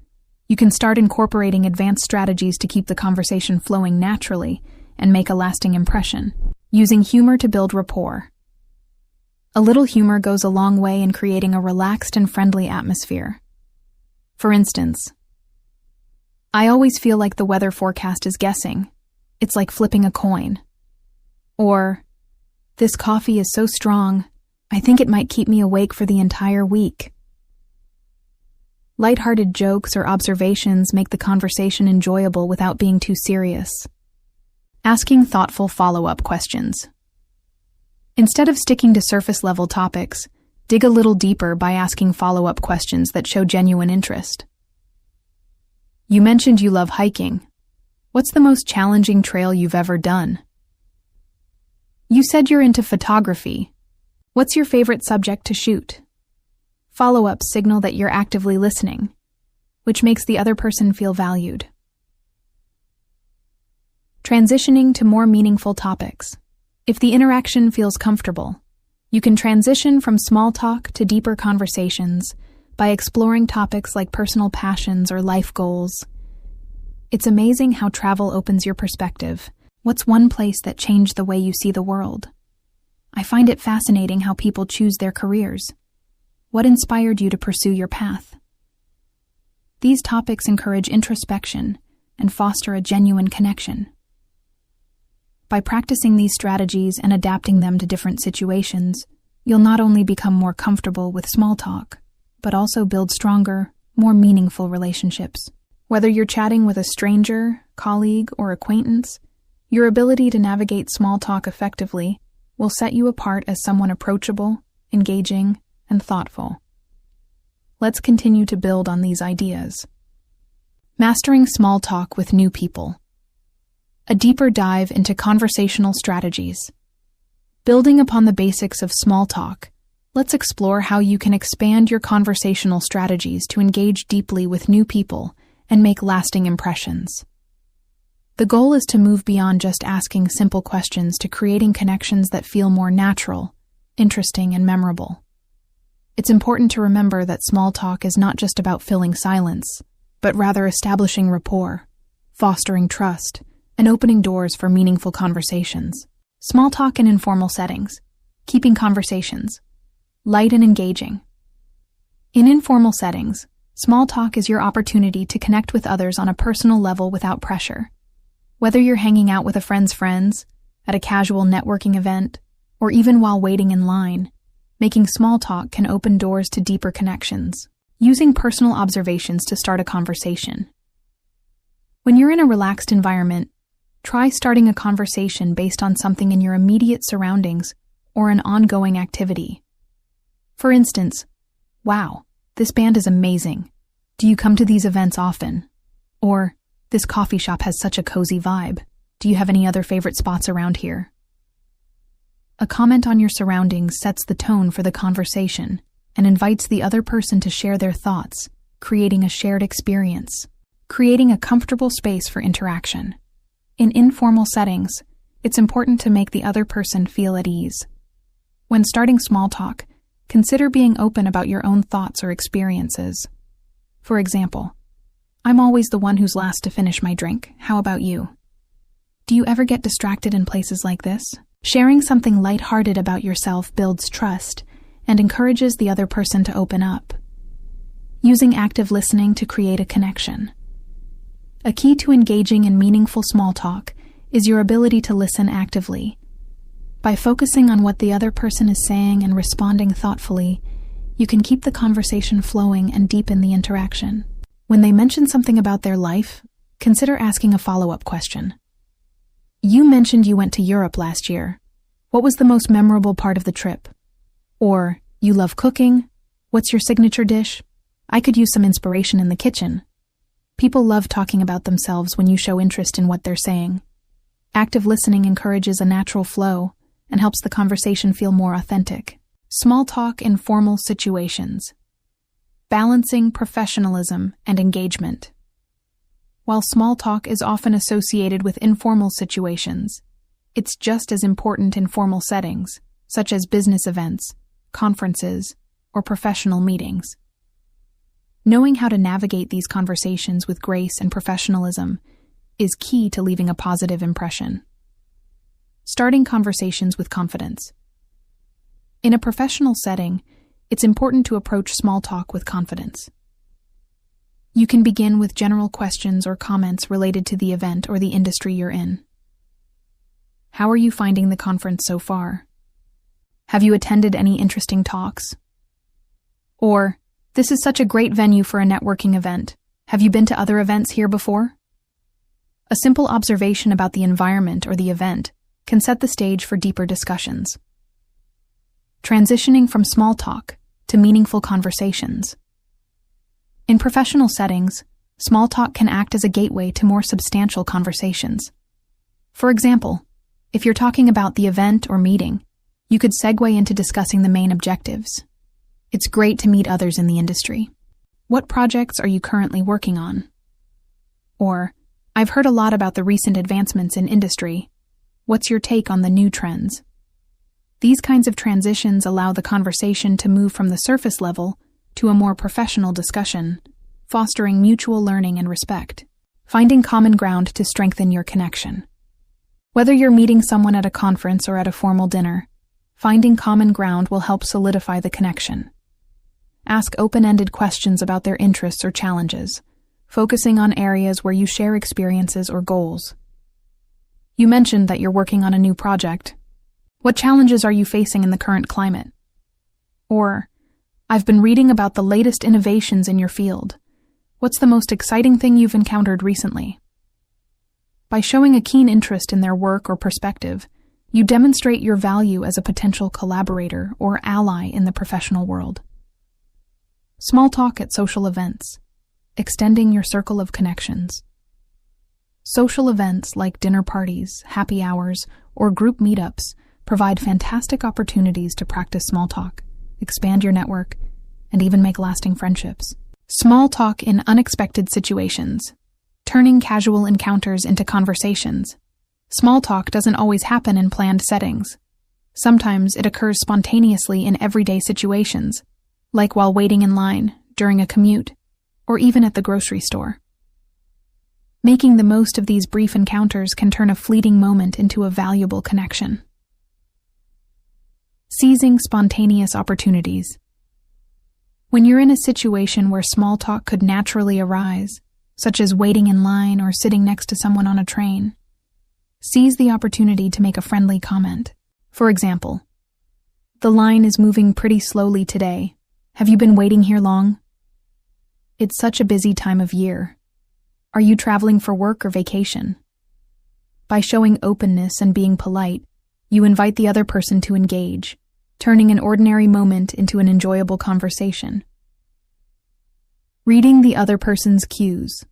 you can start incorporating advanced strategies to keep the conversation flowing naturally and make a lasting impression. Using humor to build rapport. A little humor goes a long way in creating a relaxed and friendly atmosphere. For instance, I always feel like the weather forecast is guessing. It's like flipping a coin. Or, this coffee is so strong, I think it might keep me awake for the entire week. Lighthearted jokes or observations make the conversation enjoyable without being too serious. Asking thoughtful follow-up questions. Instead of sticking to surface-level topics, dig a little deeper by asking follow-up questions that show genuine interest. You mentioned you love hiking. What's the most challenging trail you've ever done? You said you're into photography. What's your favorite subject to shoot? Follow-ups signal that you're actively listening, which makes the other person feel valued. Transitioning to more meaningful topics. If the interaction feels comfortable, you can transition from small talk to deeper conversations by exploring topics like personal passions or life goals. It's amazing how travel opens your perspective. What's one place that changed the way you see the world? I find it fascinating how people choose their careers. What inspired you to pursue your path? These topics encourage introspection and foster a genuine connection. By practicing these strategies and adapting them to different situations, you'll not only become more comfortable with small talk, but also build stronger, more meaningful relationships. Whether you're chatting with a stranger, colleague, or acquaintance, your ability to navigate small talk effectively will set you apart as someone approachable, engaging, and thoughtful. Let's continue to build on these ideas. Mastering small talk with new people. A deeper dive into conversational strategies. Building upon the basics of small talk, let's explore how you can expand your conversational strategies to engage deeply with new people and make lasting impressions. The goal is to move beyond just asking simple questions to creating connections that feel more natural, interesting, and memorable. It's important to remember that small talk is not just about filling silence, but rather establishing rapport, fostering trust, and opening doors for meaningful conversations. Small talk in informal settings, keeping conversations light and engaging. In informal settings, small talk is your opportunity to connect with others on a personal level without pressure. Whether you're hanging out with a friend's friends, at a casual networking event, or even while waiting in line, making small talk can open doors to deeper connections. Using personal observations to start a conversation. When you're in a relaxed environment, try starting a conversation based on something in your immediate surroundings or an ongoing activity. For instance, wow, this band is amazing. Do you come to these events often? Or, this coffee shop has such a cozy vibe. Do you have any other favorite spots around here? A comment on your surroundings sets the tone for the conversation and invites the other person to share their thoughts, creating a shared experience, creating a comfortable space for interaction. In informal settings, it's important to make the other person feel at ease. When starting small talk, consider being open about your own thoughts or experiences. For example, I'm always the one who's last to finish my drink. How about you? Do you ever get distracted in places like this? Sharing something lighthearted about yourself builds trust and encourages the other person to open up. Using active listening to create a connection. A key to engaging in meaningful small talk is your ability to listen actively. By focusing on what the other person is saying and responding thoughtfully, you can keep the conversation flowing and deepen the interaction. When they mention something about their life, consider asking a follow-up question. You mentioned you went to Europe last year. What was the most memorable part of the trip? Or, you love cooking? What's your signature dish? I could use some inspiration in the kitchen. People love talking about themselves when you show interest in what they're saying. Active listening encourages a natural flow and helps the conversation feel more authentic. Small talk in formal situations. Balancing professionalism and engagement. While small talk is often associated with informal situations, it's just as important in formal settings, such as business events, conferences, or professional meetings. Knowing how to navigate these conversations with grace and professionalism is key to leaving a positive impression. Starting conversations with confidence. In a professional setting, it's important to approach small talk with confidence. You can begin with general questions or comments related to the event or the industry you're in. How are you finding the conference so far? Have you attended any interesting talks? Or, this is such a great venue for a networking event. Have you been to other events here before? A simple observation about the environment or the event can set the stage for deeper discussions. Transitioning from small talk to meaningful conversations. In professional settings, small talk can act as a gateway to more substantial conversations. For example, if you're talking about the event or meeting, you could segue into discussing the main objectives. It's great to meet others in the industry. What projects are you currently working on? Or, I've heard a lot about the recent advancements in industry. What's your take on the new trends? These kinds of transitions allow the conversation to move from the surface level to a more professional discussion, fostering mutual learning and respect. Finding common ground to strengthen your connection. Whether you're meeting someone at a conference or at a formal dinner, finding common ground will help solidify the connection. Ask open-ended questions about their interests or challenges, focusing on areas where you share experiences or goals. You mentioned that you're working on a new project. What challenges are you facing in the current climate? Or, I've been reading about the latest innovations in your field. What's the most exciting thing you've encountered recently? By showing a keen interest in their work or perspective, you demonstrate your value as a potential collaborator or ally in the professional world. Small talk at social events. Extending your circle of connections. Social events like dinner parties, happy hours, or group meetups provide fantastic opportunities to practice small talk, expand your network, and even make lasting friendships. Small talk in unexpected situations. Turning casual encounters into conversations. Small talk doesn't always happen in planned settings. Sometimes it occurs spontaneously in everyday situations, like while waiting in line, during a commute, or even at the grocery store. Making the most of these brief encounters can turn a fleeting moment into a valuable connection. Seizing spontaneous opportunities. When you're in a situation where small talk could naturally arise, such as waiting in line or sitting next to someone on a train, seize the opportunity to make a friendly comment. For example, the line is moving pretty slowly today. Have you been waiting here long? It's such a busy time of year. Are you traveling for work or vacation? By showing openness and being polite, you invite the other person to engage, turning an ordinary moment into an enjoyable conversation. Reading the other person's cues.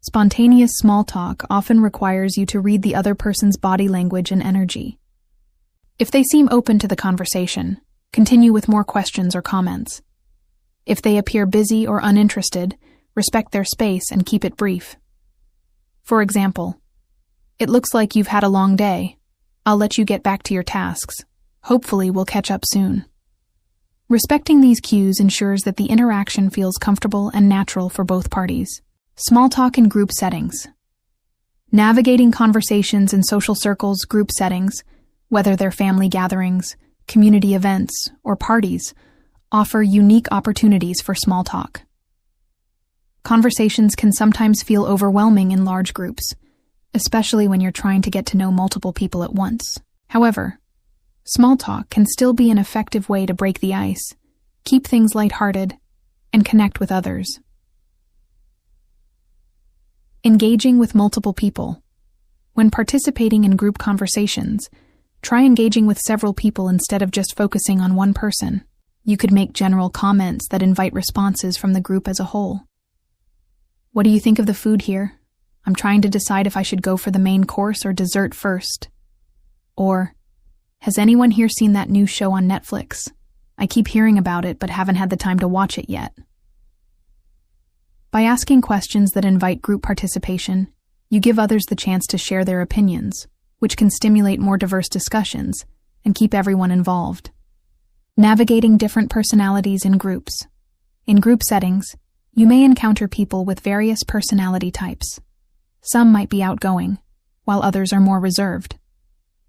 Spontaneous small talk often requires you to read the other person's body language and energy. If they seem open to the conversation, continue with more questions or comments. If they appear busy or uninterested, respect their space and keep it brief. For example, it looks like you've had a long day. I'll let you get back to your tasks. Hopefully we'll catch up soon. Respecting these cues ensures that the interaction feels comfortable and natural for both parties. Small talk in group settings. Navigating conversations in social circles, group settings, whether they're family gatherings, community events, or parties, offer unique opportunities for small talk. Conversations can sometimes feel overwhelming in large groups, especially when you're trying to get to know multiple people at once. However, small talk can still be an effective way to break the ice, keep things lighthearted, and connect with others. Engaging with multiple people. When participating in group conversations, try engaging with several people instead of just focusing on one person. You could make general comments that invite responses from the group as a whole. What do you think of the food here? I'm trying to decide if I should go for the main course or dessert first. Or, has anyone here seen that new show on Netflix? I keep hearing about it but haven't had the time to watch it yet. By asking questions that invite group participation, you give others the chance to share their opinions, which can stimulate more diverse discussions and keep everyone involved. Navigating different personalities in groups. In group settings, you may encounter people with various personality types. Some might be outgoing, while others are more reserved.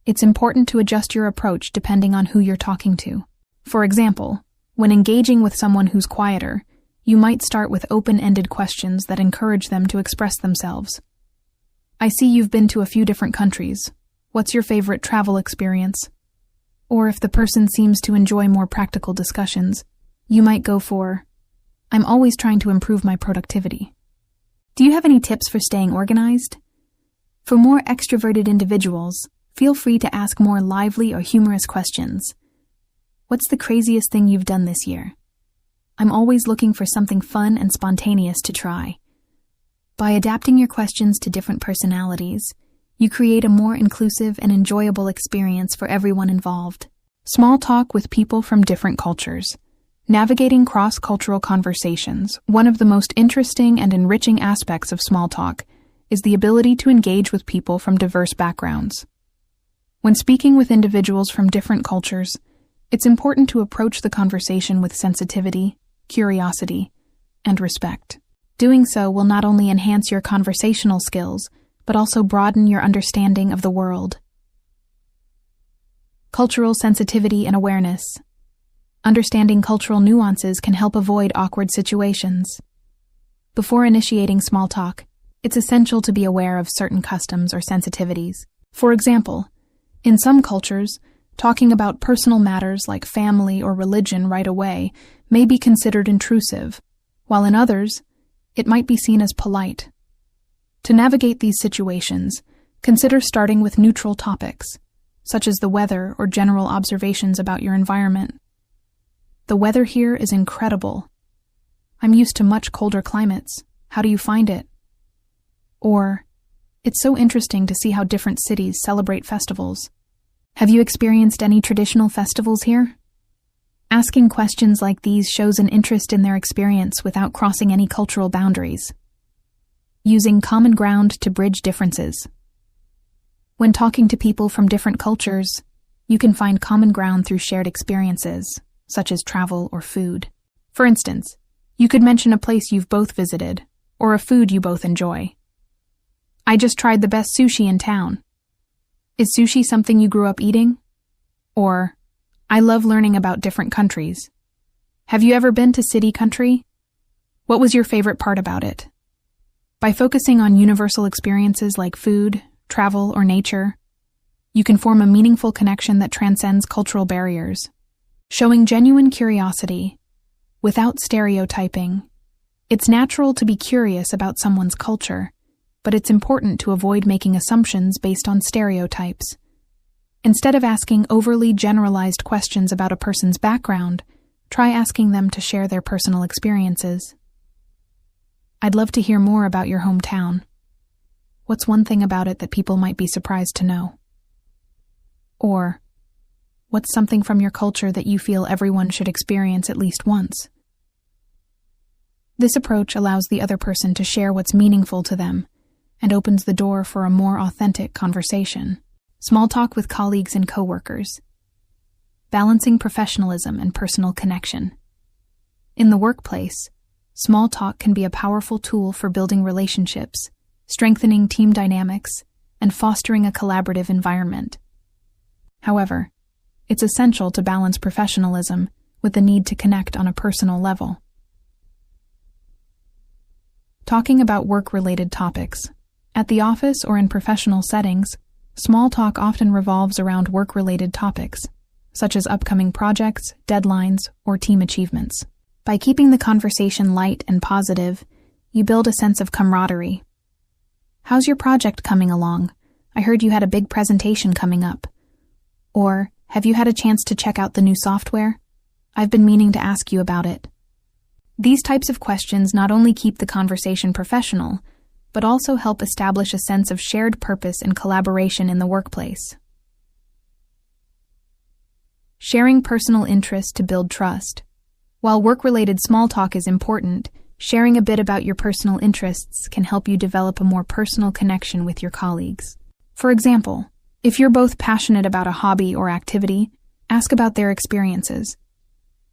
It's important to adjust your approach depending on who you're talking to. For example, when engaging with someone who's quieter, you might start with open-ended questions that encourage them to express themselves. I see you've been to a few different countries. What's your favorite travel experience? Or if the person seems to enjoy more practical discussions, you might go for, I'm always trying to improve my productivity. Do you have any tips for staying organized? For more extroverted individuals, feel free to ask more lively or humorous questions. What's the craziest thing you've done this year? I'm always looking for something fun and spontaneous to try. By adapting your questions to different personalities, you create a more inclusive and enjoyable experience for everyone involved. Small talk with people from different cultures. Navigating cross-cultural conversations, one of the most interesting and enriching aspects of small talk, is the ability to engage with people from diverse backgrounds. When speaking with individuals from different cultures, it's important to approach the conversation with sensitivity, curiosity, and respect. Doing so will not only enhance your conversational skills, but also broaden your understanding of the world. Cultural sensitivity and awareness. Understanding cultural nuances can help avoid awkward situations. Before initiating small talk, it's essential to be aware of certain customs or sensitivities. For example, in some cultures, talking about personal matters like family or religion right away may be considered intrusive, while in others, it might be seen as polite. To navigate these situations, consider starting with neutral topics, such as the weather or general observations about your environment. The weather here is incredible. I'm used to much colder climates. How do you find it? Or, it's so interesting to see how different cities celebrate festivals. Have you experienced any traditional festivals here? Asking questions like these shows an interest in their experience without crossing any cultural boundaries. Using common ground to bridge differences. When talking to people from different cultures, you can find common ground through shared experiences, such as travel or food. For instance, you could mention a place you've both visited, or a food you both enjoy. I just tried the best sushi in town. Is sushi something you grew up eating? Or, I love learning about different countries. Have you ever been to City Country? What was your favorite part about it? By focusing on universal experiences like food, travel, or nature, you can form a meaningful connection that transcends cultural barriers. Showing genuine curiosity, without stereotyping. It's natural to be curious about someone's culture, but it's important to avoid making assumptions based on stereotypes. Instead of asking overly generalized questions about a person's background, try asking them to share their personal experiences. I'd love to hear more about your hometown. What's one thing about it that people might be surprised to know? Or, what's something from your culture that you feel everyone should experience at least once? This approach allows the other person to share what's meaningful to them and opens the door for a more authentic conversation. Small talk with colleagues and coworkers. Balancing professionalism and personal connection. In the workplace, small talk can be a powerful tool for building relationships, strengthening team dynamics, and fostering a collaborative environment. However, it's essential to balance professionalism with the need to connect on a personal level. Talking about work-related topics. At the office or in professional settings, small talk often revolves around work-related topics, such as upcoming projects, deadlines, or team achievements. By keeping the conversation light and positive, you build a sense of camaraderie. "How's your project coming along? I heard you had a big presentation coming up." Or, "Have you had a chance to check out the new software? I've been meaning to ask you about it." These types of questions not only keep the conversation professional, but also help establish a sense of shared purpose and collaboration in the workplace. Sharing personal interest to build trust. While work-related small talk is important, sharing a bit about your personal interests can help you develop a more personal connection with your colleagues. For example, if you're both passionate about a hobby or activity, ask about their experiences.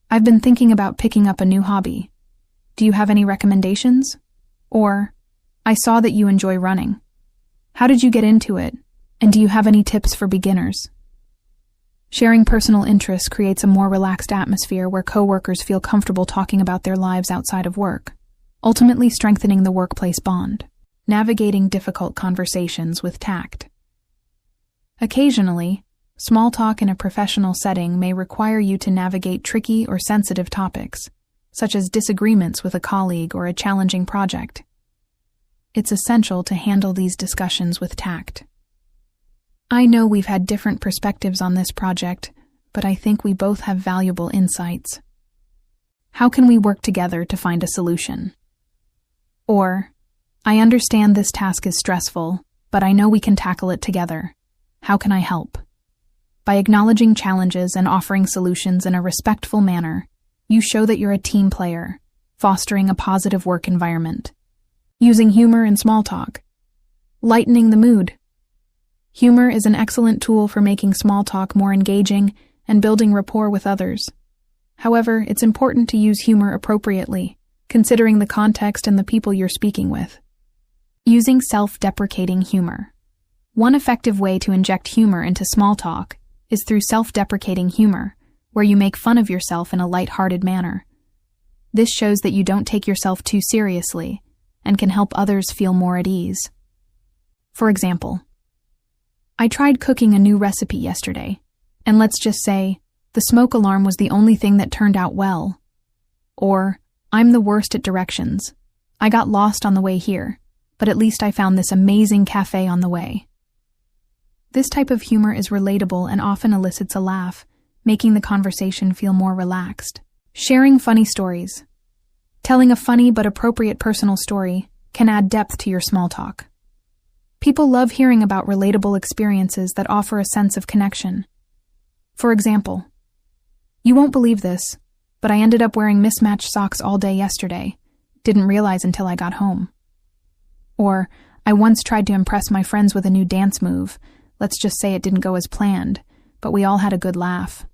"I've been thinking about picking up a new hobby. Do you have any recommendations?" Or, "I saw that you enjoy running. How did you get into it? And do you have any tips for beginners?" Sharing personal interests creates a more relaxed atmosphere where coworkers feel comfortable talking about their lives outside of work, ultimately strengthening the workplace bond. Navigating difficult conversations with tact. Occasionally, small talk in a professional setting may require you to navigate tricky or sensitive topics, such as disagreements with a colleague or a challenging project. It's essential to handle these discussions with tact. I know we've had different perspectives on this project, but I think we both have valuable insights. How can we work together to find a solution? Or, "I understand this task is stressful, but I know we can tackle it together. How can I help?" By acknowledging challenges and offering solutions in a respectful manner, you show that you're a team player, fostering a positive work environment. Using humor in small talk. Lightening the mood. Humor is an excellent tool for making small talk more engaging and building rapport with others. However, it's important to use humor appropriately, considering the context and the people you're speaking with. Using self-deprecating humor. One effective way to inject humor into small talk is through self-deprecating humor, where you make fun of yourself in a light-hearted manner. This shows that you don't take yourself too seriously and can help others feel more at ease. For example, "I tried cooking a new recipe yesterday, and let's just say, the smoke alarm was the only thing that turned out well." Or, "I'm the worst at directions. I got lost on the way here, but at least I found this amazing cafe on the way." This type of humor is relatable and often elicits a laugh, making the conversation feel more relaxed. Sharing funny stories. Telling a funny but appropriate personal story can add depth to your small talk. People love hearing about relatable experiences that offer a sense of connection. For example, "You won't believe this, but I ended up wearing mismatched socks all day yesterday. Didn't realize until I got home." Or, "I once tried to impress my friends with a new dance move. Let's just say it didn't go as planned, but we all had a good laugh."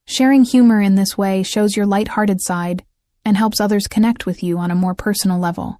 Sharing humor in this way shows your light-hearted side and helps others connect with you on a more personal level.